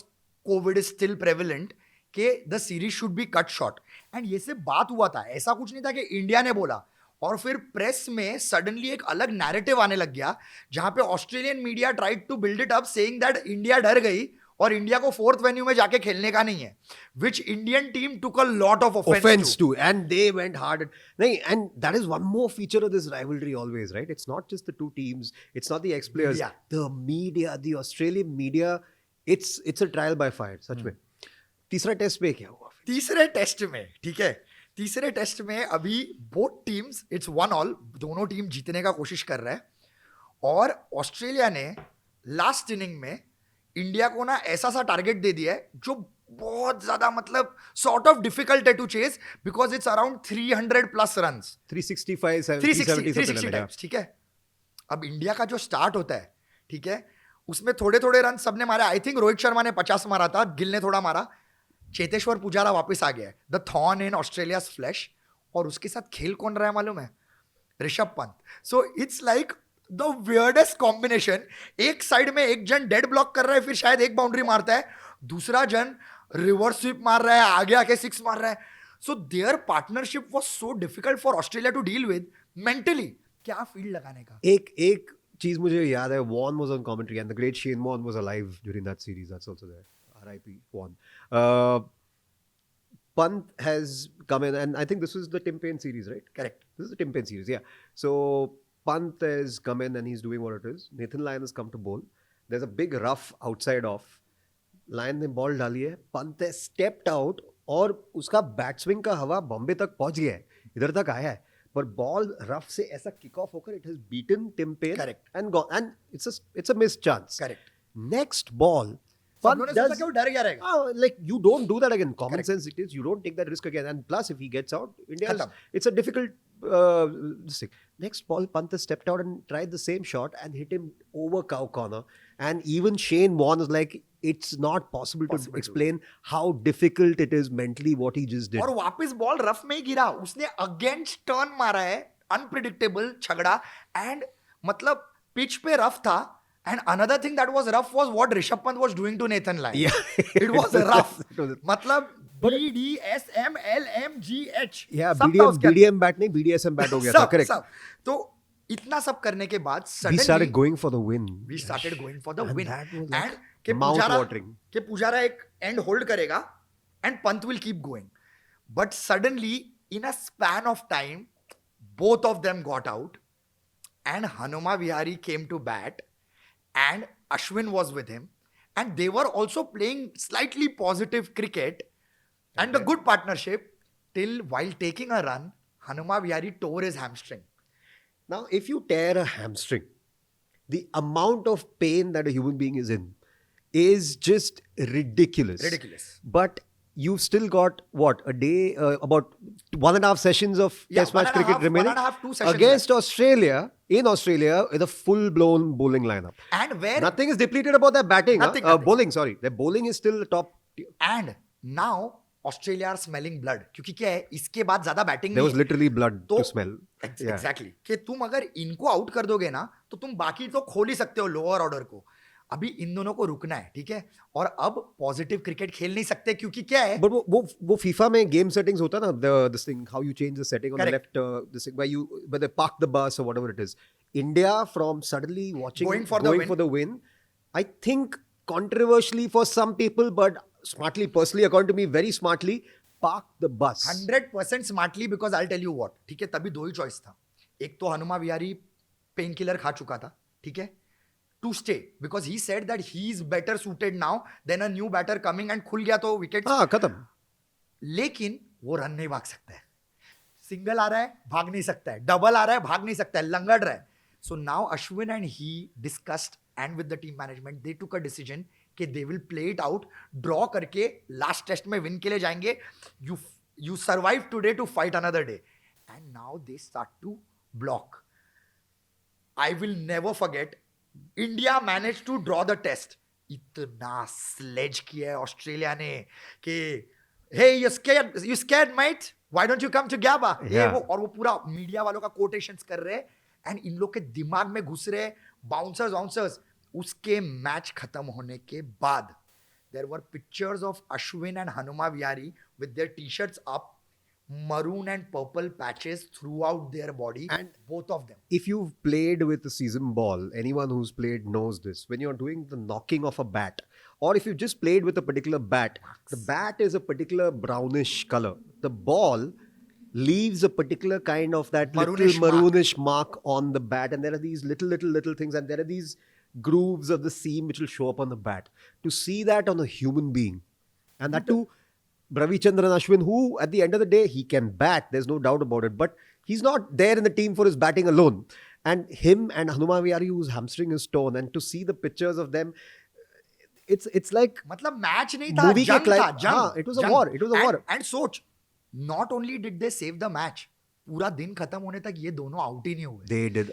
COVID is still prevalent, कि the series should be cut short. And ये से बात हुआ था, ऐसा कुछ नहीं था कि इंडिया ने बोला. और फिर प्रेस में सडनली एक अलग नैरेटिव आने लग गया जहां पे Australian media tried to build it up saying that India डर गई और इंडिया को 4th वेन्यू में जाके खेलने का नहीं है, which Indian team took a lot of offense to, and they went hard. And that is one more feature of this rivalry always, right? It's not just the two teams, it's not the ex-players. Yeah. The media, the Australian media, it's a trial by fire, सच में. तीसरा test में क्या हुआ? तीसरे test में, ठीक है, तीसरे टेस्ट में अभी बोथ टीम्स इट्स 1-1, दोनों टीम जीतने का कोशिश कर रहा है. और ऑस्ट्रेलिया ने लास्ट इनिंग में इंडिया को ना ऐसा सा टारगेट दे दिया है जो बहुत ज्यादा मतलब सॉर्ट ऑफ डिफिकल्ट है to chase because it's around 300 plus runs. 365, 70, 70 360 times, ठीक है. अब इंडिया का जो स्टार्ट होता है, ठीक है, उसमें थोड़े थोड़े रन सबने मारे. आई थिंक रोहित शर्मा ने 50 मारा था, गिल ने थोड़ा मारा, चेतेश्वर पुजारा वापस आ गया है, the thorn in Australia's flash. और उसके साथ खेल कौन रहा है मालूम है? Rishabh Pant. So it's like the weirdest combination. एक साइड में एक जन डेड ब्लॉक कर रहा है, फिर शायद एक बाउंड्री मारता है, दूसरा जन रिवर्स स्वीप मार रहा है, आगे आके 6 मार रहा है. So there partnership was so difficult for Australia to deal with mentally. क्या फील्ड लगाने का. एक चीज मुझे याद है, Warne was on commentary and the great Shane Warne was alive during that series. That's also there. RIP Vaughn. Pant has come in, and I think this was the Tim Payne series, right? Correct. This is the Tim Payne series, yeah. So Pant has come in and he's doing what it is. Nathan Lyon has come to bowl. There's a big rough outside off. Lyon ने ball डाली है, Pant has stepped out और उसका bat swing का हवा बॉम्बे तक पहुंच गया है, इधर तक आया है, पर बॉल रफ से ऐसा किक ऑफ होकर it has beaten Tim Paine. Correct. And gone, and it's a missed chance. Correct. Next ball, सब लोगों ने सोचा कि वो डर गया रहेगा. like you don't do that again. Common Correct. sense it is. You don't take that risk again. And plus, if he gets out, India, Khatam. it's a difficult this thing. Next ball, Pant stepped out and tried the same shot and hit him over cow corner. And even Shane Warne was like, it's not possible to explain how difficult it is mentally what he just did. और वापस ball rough में ही गिरा. उसने against turn मारा है, unpredictable छगड़ा. And मतलब pitch पे rough था. And another thing that was rough was what Rishabh Pant was doing to Nathan Lyon. Yeah. It was rough. It was- मतलब BDSMLMGH. Yeah, सब था उसके अंदर. BDM bat नहीं, BDSM bat हो गया था. सब, Correct. सब. तो इतना सब करने के बाद We suddenly started going for the win. we started going for the And win. that was like And कि mouth-watering. पुजारा एक एंड होल्ड करेगा and Pant will keep going. But suddenly in a span of time both of them got out and Hanuma Vihari came to bat and Ashwin was with him and they were also playing slightly positive cricket and a good partnership till while taking a run Hanuma Vihari tore his hamstring. Now, if you tear a hamstring, the amount of pain that a human being is in is just ridiculous. Ridiculous. But you've still got what, a day, about 1.5 sessions of Yeah, test match 1.5, cricket remaining 1.5, 2 sessions against Australia, in Australia, with a full-blown bowling lineup. And where Nothing is depleted about their batting. Nothing, nothing. Bowling, sorry. Their bowling is still top. and now Australia are smelling blood, क्योंकि क्या है, इसके बाद ज्यादा batting There नहीं was है. literally blood तो to smell. Yeah. Exactly कि तुम अगर इनको आउट कर दोगे ना तो तुम बाकी तो खोल ही सकते हो लोअर ऑर्डर को. अभी इन दोनों को रुकना है, ठीक है, और अब पॉजिटिव क्रिकेट खेल नहीं सकते, क्योंकि क्या है, But वो FIFA में game settings होता है ना, this thing, how you change the setting on Correct. the left, this thing where they park the bus or whatever it is. India, from suddenly Going for the win, I think controversially for some people, but smartly, personally, according to me, very smartly, park the bus. 100% smartly, because I tell you what, ठीक है, तभी दो ही choice था. एक तो Hanuma Vihari pain killer खा चुका था, ठीक है, to stay, because he said that he is better suited now than a new batter coming, and खुल गया तो विकेट. हाँ, खत्म. लेकिन वो रन नहीं भाग सकता है. सिंगल आ रहा है, भाग नहीं सकता है, डबल आ रहा है, भाग नहीं सकता है, लंगड़ रहा है. So now Ashwin and he discussed, and with the team management they took a decision कि they will play it out, draw करके लास्ट टेस्ट में विन के लिए जाएंगे. You survive today to fight another day, and now they start to block. I will never forget, India manage to draw the test. इतना sledge किया है Australia ने कि hey, you scared mate, why don't you come to Gabba? ये Yeah. वो, और वो पूरा मीडिया वालों का कोटेशंस कर रहे हैं, एंड इन लोग के दिमाग में घुस रहे बाउंसर्स. उसके मैच खत्म होने के बाद there were pictures of Ashwin and Hanuma Vihari with their t-shirts up, maroon and purple patches throughout their body, And both of them. If you've played with a season ball, anyone who's played knows this. When you're doing the knocking of a bat, or if you've just played with a particular bat, the bat is a particular brownish color. The ball leaves a particular kind of that Maroonish little maroonish mark on the bat, and there are these little things, and there are these grooves of the seam which will show up on the bat. To see that on a human being, and that too, Ravichandran Ashwin, who at the end of the day, he can bat, there's no doubt about it, but he's not there in the team for his batting alone. And him and Hanuma Vihari, whose hamstring is torn, and to see the pictures of them, it's like मतलब match नहीं था, Movie के जंग था, climax. जंग. हाँ, it was a war, it was a war. And सोच, not only did they save the match, पूरा दिन खत्म होने तक ये दोनों आउट ही नहीं हुए. they did.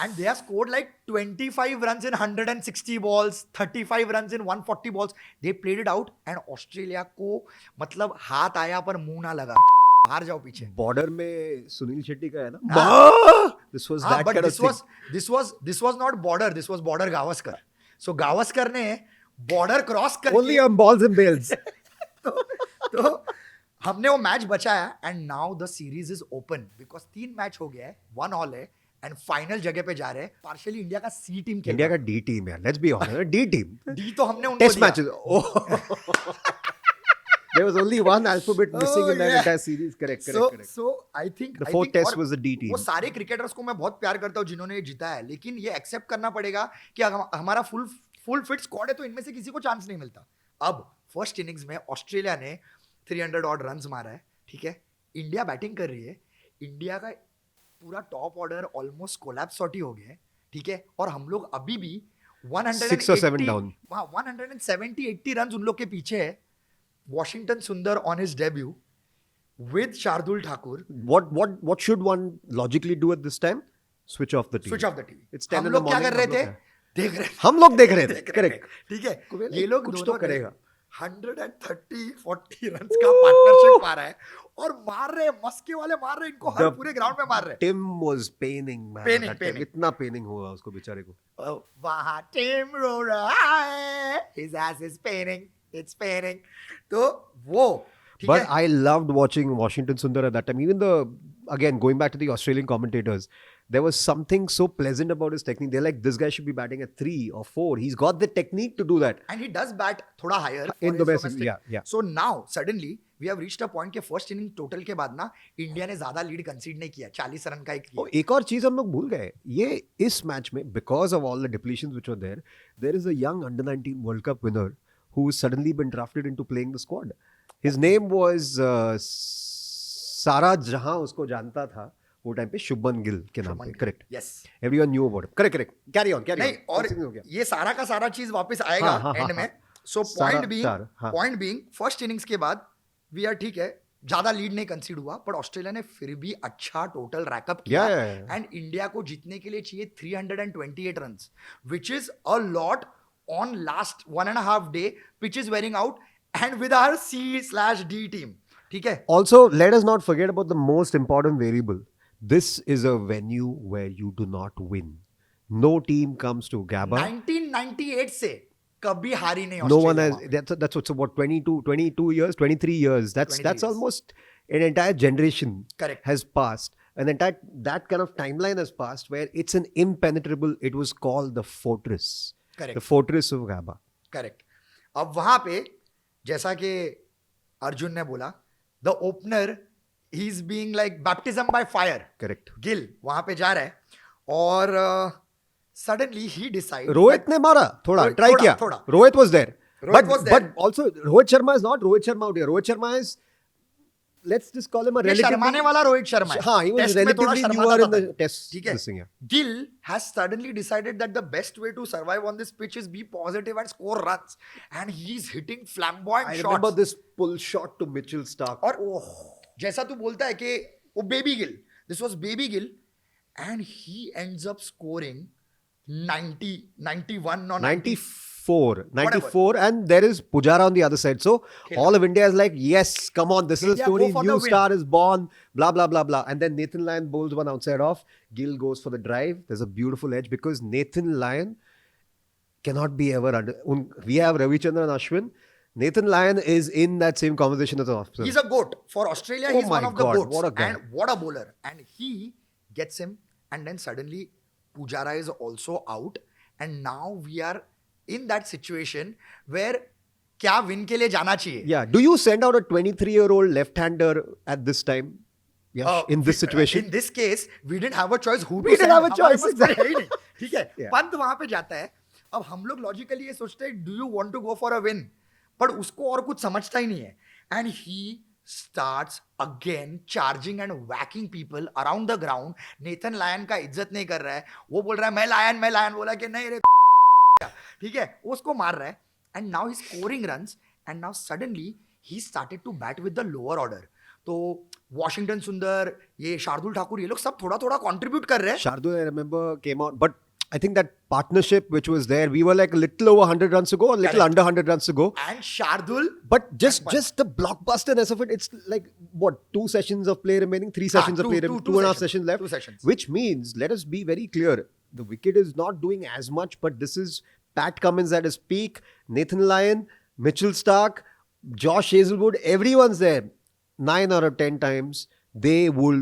And they have scored like 25 runs in 160 balls, 35 runs in 140 balls. They played it out, and Australia को मतलब हाथ आया पर मुंह ना लगा. हार जाओ पीछे. Border में सुनील शेट्टी का है ना. हाँ. This was हाँ, that but kind of thing. this was not border. This was border Gavaskar. So Gavaskar ने border cross करके Only on balls and bails. तो हमने वो मैच बचाया, and now the series is open, because 3 match हो गया है, 1 all है, एंड फाइनल जगह पे जा रहे हैं. पार्शियली इंडिया का सी टीम खेल India का D team है. Let's be honest, D team. D तो हमने उनको Test दिया. matches. Oh. There was only one alphabet missing in that yeah. entire series. Correct. So I think The fourth test was the D team. वो सारे cricketers को मैं बहुत प्यार करता हूँ जिन्होंने ये जीता है, लेकिन ये एक्सेप्ट करना पड़ेगा कि हमारा फुल फिट स्क्वाड है, तो इनमें से किसी को चांस नहीं मिलता. अब फर्स्ट इनिंग्स में ऑस्ट्रेलिया ने 300 ऑड रन्स मारा है, ठीक है, इंडिया बैटिंग कर रही है, इंडिया का पूरा top order almost collapse sort ही हो गया है, ठीक है, और हम लोग अभी भी 6 or 7 down. 170-80 रन उन लोग के पीछे है. Washington Sundar on his debut with Shardul Thakur. What should one logically do at this time? Switch off the TV. Switch off the TV. It's 10 हम in the लोग क्या morning, कर रहे हम थे? लोग देख रहे थे. हम लोग देख रहे थे. देख रहे थे. Correct. ठीक है, कुबेर, ये लोग कुछ दोनों तो ने करेगा. 130-40 रन का पार्टनरशिप आ रहा है, और मार रहे, मस्के वाले मार रहे, इनको हर The- पूरे ग्राउंड में मार रहे. Tim was paining, man. Paining, that time. paining. इतना paining हुआ उसको बेचारे को. वहाँ टीम रो रहा है, his ass is paining, it's paining. तो वो, ठीक But है, I loved watching Washington Sundar at that time. Even again, going back to the Australian commentators, there was something so pleasant about his technique. They're like, this guy should be batting at 3 or 4. He's got the technique to do that. and he does bat थोड़ा higher for In his domestic, yeah. So now suddenly we have reached a point के first inning total के बाद ना India ने ज्यादा lead कंसीड नहीं किया, 40 run का एक किया. और एक और चीज हम लोग भूल गए, ये इस मैच में, because of all the depletions which were there is a young under-19 World Cup winner who's suddenly been drafted into playing the squad. His name was सारा जहां उसको जानता था वो टाइम पे, शुभमन गिल के नाम पे. Correct. Yes. Everyone knew about him. Correct. Carry on. नहीं, और हो गया. ये सारा का सारा चीज वापस आएगा हाँ, एंड में. सो सारा- पॉइंट सारा, हाँ. बीइंग फर्स्ट इनिंग्स के बाद वी आर ठीक है, ज्यादा लीड नहीं कंसीड हुआ, पर ऑस्ट्रेलिया ने फिर भी अच्छा टोटल रैकअप किया Yeah. एंड इंडिया को जीतने के लिए चाहिए 328 runs, which is a lot on last 1.5 day, pitch is wearing out and with our C/D team, ठीक है. Also, let us not forget about the most important variable. This is a venue where you do not win. No team comes to Gabba. 1998 से कभी हारी नहीं No one Australia has. वहाँ पे. That's what's about 22 years, 23 years. That's 23 that's years. almost an entire generation Correct. has passed. An entire that kind of timeline has passed where it's an impenetrable. It was called the fortress. Correct. The fortress of Gabba. Correct. अब वहां पे जैसा कि अर्जुन ने बोला, the opener he is being like baptism by fire. Correct. Gill वहां पे जा रहा है और सडनली ही डिसाइड. Rohit ने मारा थोड़ा थोड़ा- try थोड़ा- किया. थोड़ा. Rohit was there. Rohit was there. But also Rohit Sharma is not Rohit Sharma out here. Rohit Sharma is, let's just call him a relatively. शर्माने वाला रोहित शर्मा है. हाँ, he was Test में थोड़ा relatively शर्माता newer in था. the test. ठीक है. this thing, yeah. Gill has suddenly decided that the best way to survive on this pitch is be positive and score runs, and he's hitting flamboyant I shots. remember this pull shot to Mitchell Stark. और जैसा तू बोलता है कि वो baby Gill, this was baby Gill, and he ends up scoring 90, 91 or 94, and there is Pujara on the other side. So all of India is like, yes, come on, this is a India, story. go for New the win. star is born. Blah blah blah blah. And then Nathan Lyon bowls one outside off. Gill goes for the drive. There's a beautiful edge because Nathan Lyon cannot be ever under. We have Ravichandran Ashwin. Nathan Lyon is in that same conversation as an officer. He's a goat for Australia. Oh He's my one of the God, goats, what a guy. and what a bowler. And he gets him, and then suddenly Pujara is also out, and now we are in that situation where क्या win के लिए जाना चाहिए. Yeah. Do you send out a 23-year-old left-hander at this time? Yeah. In this situation. In this case, we didn't have a choice. Who We to didn't send. have a हमारे choice, पास कोई है ही नहीं. ठीक है. Yeah. Pant वहां पे जाता है. अब हम लोग लॉजिकली ये सोचते हैं, do you want to go for a win, पर उसको और कुछ समझता ही नहीं है. And he starts again charging and whacking people around the ground. Nathan Lyon का इज्जत नहीं कर रहा है. वो बोल रहा है मैं लायन बोला कि नहीं रे, ठीक है, वो उसको मार रहा है. And now he scoring runs, and now suddenly he started to bat with the lower order. तो वॉशिंगटन सुंदर, ये शार्दुल ठाकुर, ये लोग सब थोड़ा थोड़ा कंट्रीब्यूट कर रहे हैं. Shardul, I remember, came out. But I think that partnership which was there, we were like a little over 100 runs to go, a little Correct. under 100 runs to go. And Shardul, But just the blockbusterness of it, it's like, what, 2 sessions of play remaining, 3 sessions of play remaining, 2.5 sessions left. 2 sessions. Which means, let us be very clear, the wicket is not doing as much, but this is Pat Cummins at his peak, Nathan Lyon, Mitchell Stark, Josh Hazelwood, everyone's there. 9 out of 10 times, they will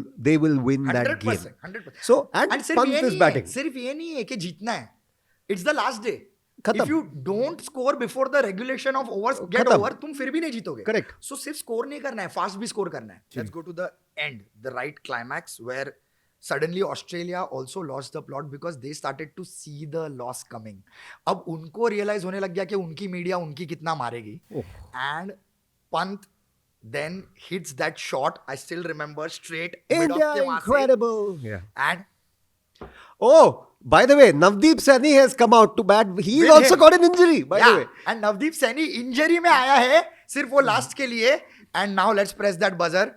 win that game. 100%. So, and सिर्फ Pant ये is नहीं है, batting. सिर्फ ये नहीं है कि जीतना है. It's the last day. खत्म. If you don't score before the regulation of overs get खत्म. over, तुम फिर भी नहीं जीतोगे. Correct. So सिर्फ स्कोर नहीं करना है, फास्ट भी स्कोर करना है. Let's go to the end, the right climax where suddenly Australia also lost the plot because they started to see the loss coming. अब उनको realize होने लग गया कि उनकी मीडिया उनकी कितना मारेगी. And Pant then hits that shot. I still remember straight mid India, off के वहाँ से. incredible. Yeah. And Oh, by the way, Navdeep Saini has come out to bat. He's With also him. got an injury, by the way. and Navdeep Saini injury में आया है सिर्फ वो last के लिए. And now let's press that buzzer.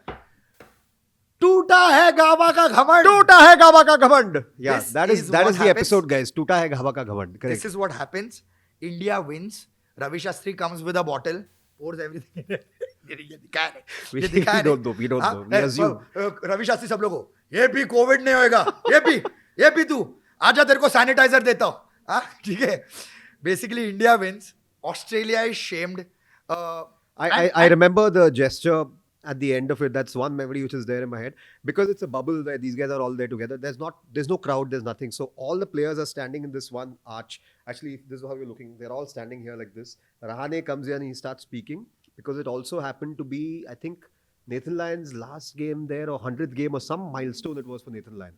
टूटा है गाबा का घमंड. Toota hai Gaba ka Ghavand. Yeah, This that is is that what is the happens. episode, guys. Toota hai Gaba ka Ghavand. This Correct. is what happens. India wins. Ravi Shastri comes with a bottle, pours everything in it. ये दिखाया नहीं. We ये दिखाया don't नहीं. know. We don't हाँ, know. We assume. Ravi Shastri सब लोगों को, ये भी कोविड नहीं होएगा. ये भी तू आजा, तेरे को सैनिटाइजर देता हूँ. हाँ, ठीक है. Basically, India wins. Australia is shamed. I remember the gesture at the end of it. That's one memory which is there in my head because it's a bubble where these guys are all there together. There's no crowd, there's nothing. So all the players are standing in this one arch. Actually, this is how you're looking. They're all standing here like this. Rahane comes in and he starts speaking because it also happened to be, I think, Nathan Lyon's last game there or 100th game or some milestone it was for Nathan Lyon.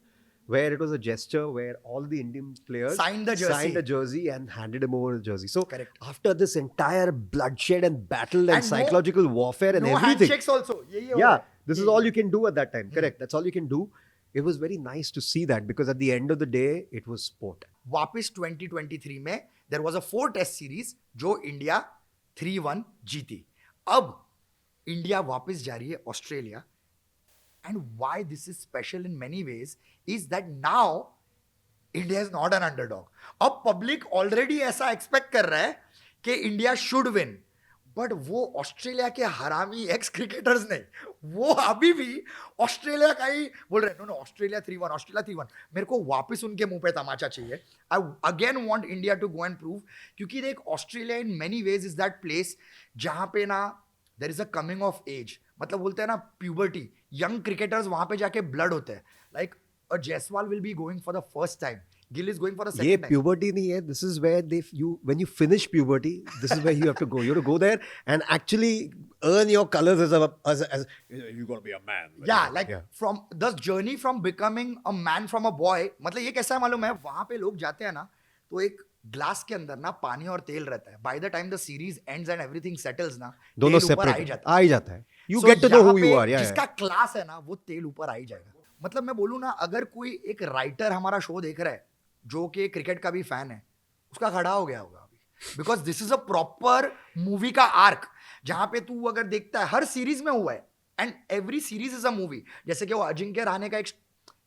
Where it was a gesture where all the Indian players Signed the jersey. and handed him over the jersey. So Correct. after this entire bloodshed and battle and, And no- psychological warfare and No everything, handshakes also. यही हो रहा yeah, है. this is all you can do at that time. Correct. That's all you can do. It was very nice to see that because at the end of the day, it was sport. वापस 2023 में there was a 4 test series जो India 3-1 जीती. अब India वापस जा रही है Australia. And why this is special in many ways is that now India is not an underdog. अब पब्लिक ऑलरेडी ऐसा एक्सपेक्ट कर रहा है कि इंडिया शुड विन, बट वो ऑस्ट्रेलिया के हरामी एक्स क्रिकेटर्स नहीं, वो अभी भी ऑस्ट्रेलिया का ही बोल रहे हैं. No Australia 3-1, Australia 3-1. मेरे को वापस उनके मुंह पे तमाचा चाहिए. I again want India to go and prove, क्योंकि देख Australia in many ways is that place जहां पे ना there is a coming off age. मतलब बोलते हैं ना प्यूबर्टी, यंग क्रिकेटर्स वहां पे जाके ब्लड होते हैं. Like a Jaiswal will be going for the first time, Gill is going for the ये सेकंड टाइम. puberty नहीं है. This is where when you finish puberty, this is where you have to go. You have to go there and actually earn your colors as you got to be a man. Yeah, like from the journey from becoming a man from a boy. मतलब ये कैसा है मालूम है, वहां पे लोग जाते हैं ना तो एक ग्लास के अंदर ना पानी और तेल रहता है. Bye the time the series ends and everything settles ना, दोनों तेल ऊपर आ ही सेपरेट जाता है. आ ही जाता है. You So, get to know यहाँ who you पे are. Yeah, जिसका क्लास है ना वो तेल ऊपर आ ही जाएगा. मतलब मैं बोलूँ ना, अगर कोई एक राइटर हमारा शो देख रहा है जो कि क्रिकेट का भी फैन है, उसका खड़ा हो गया होगा अभी, because this is a proper movie का आर्क जहां पे तू अगर देखता है हर सीरीज में हुआ है, and every series is a movie. जैसे कि वो अजिंक्य रहाणे का एक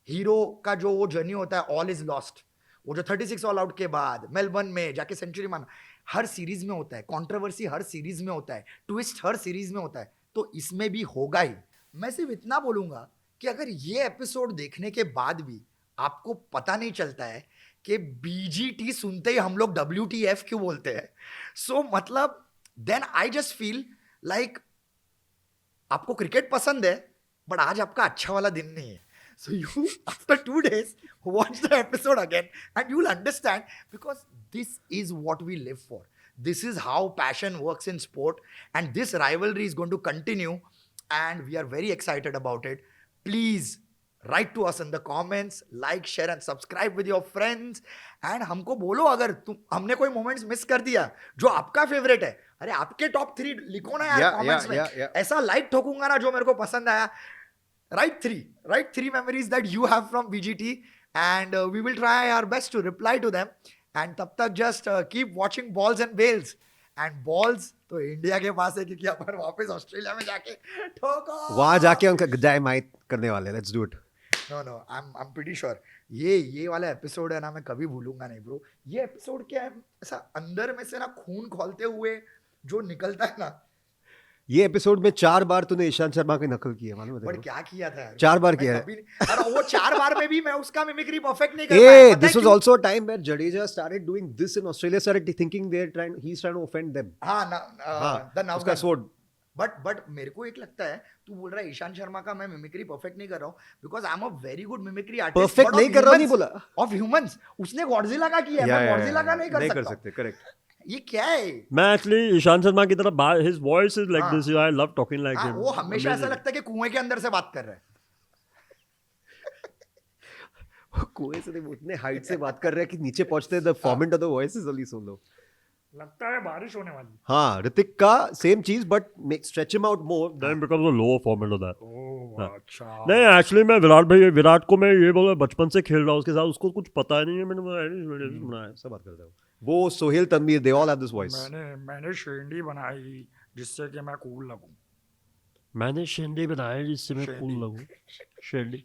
हीरो का जो वो जर्नी होता है, ऑल इज लॉस्ट, वो जो 36 ऑल आउट के बाद मेलबर्न में जाके सेंचुरी मारना, हर सीरीज में होता है. कंट्रोवर्सी हर सीरीज में होता है, ट्विस्ट हर सीरीज में होता है, तो इसमें भी होगा ही. मैं सिर्फ इतना बोलूंगा कि अगर ये एपिसोड देखने के बाद भी आपको पता नहीं चलता है कि बीजीटी सुनते ही हम लोग WTF क्यों बोलते हैं, सो मतलब then I just feel like आपको क्रिकेट पसंद है बट आज आपका अच्छा वाला दिन नहीं है. So you, after 2 days, watch the episode again and you'll understand, because this is what we live for. This is how passion works in sport, and this rivalry is going to continue and we are very excited about it. Please write to us in the comments, like, share and subscribe with your friends, and हमको बोलो अगर तुम हमने कोई moments miss कर दिया जो आपका फेवरेट है. अरे आपके टॉप 3 लिखो ना यार कमेंट्स में. ऐसा लाइक ठोकूंगा ना जो मेरे को पसंद आया. Write three memories that you have from VGT, and we will try our best to reply to them. And तब तक just keep watching Balls and Bales. And Balls तो इंडिया के पास है, क्योंकि अपन वापस ऑस्ट्रेलिया में जाके ठोको. वहां जाके उनका डायमाइट करने वाले. Let's do it. No, I'm pretty sure ये वाला एपिसोड है ना, मैं कभी भूलूंगा नहीं ब्रो. ये एपिसोड क्या है, ऐसा अंदर में से ना खून खौलते हुए जो निकलता है ना. ये एपिसोड में 4 बार तूने ईशांत शर्मा की नकल की है, मालूम है तेरे बट को? क्या किया था यार, 4 बार मैं किया है. कभी नहीं- अरे वो 4 बार में भी मैं उसका मिमिक्री परफेक्ट नहीं कर पाया. Hey, पता this है was क्यों? also a time where Jadeja started doing this in Australia, started thinking he's trying to offend them. हाँ द उसका sword. बट मेरे को एक लगता है, तू बोल रहा है ईशांत शर्मा का मैं मिमिक्री परफेक्ट नहीं कर रहा हूँ, because I am a very good mimicry artist. Perfect नहीं कर रहा हूँ नहीं बोला. Of humans. उसने गॉडजिला का किया है, मैं गॉडजिला का नहीं कर सकता. सकते. Correct. ये क्या है? मैं एक्चुअली ईशांत शर्मा की तरह हिज वॉइस इज लाइक हाँ. This. I love talking like हाँ, हिम. वो हमेशा ऐसा लगता है कि कुएं के अंदर से बात कर रहा है. कुएं से नहीं, इतने हाइट से बात कर रहे हैं कि नीचे पहुंचते the formant of the voice is only so low. लगता है बारिश होने वाली. हाँ, ऋतिक का सेम चीज but stretch him out more. Then becomes a lower format of that. Oh अच्छा. नहीं एक्चुअली मैं विराट को मैं ये बोला बचपन से खेल रहा हूँ उसके साथ, उसको कुछ पता नहीं है. मैंने बनाया सब बात करते हो. वो Sohail Tanveer, they all have this voice. मैंने शेंडी बनाई जिससे कि मैं कूल लगूं. मैंने शेंडी बनाया जिससे मैं शेंडी. कूल लगूं. शेंडी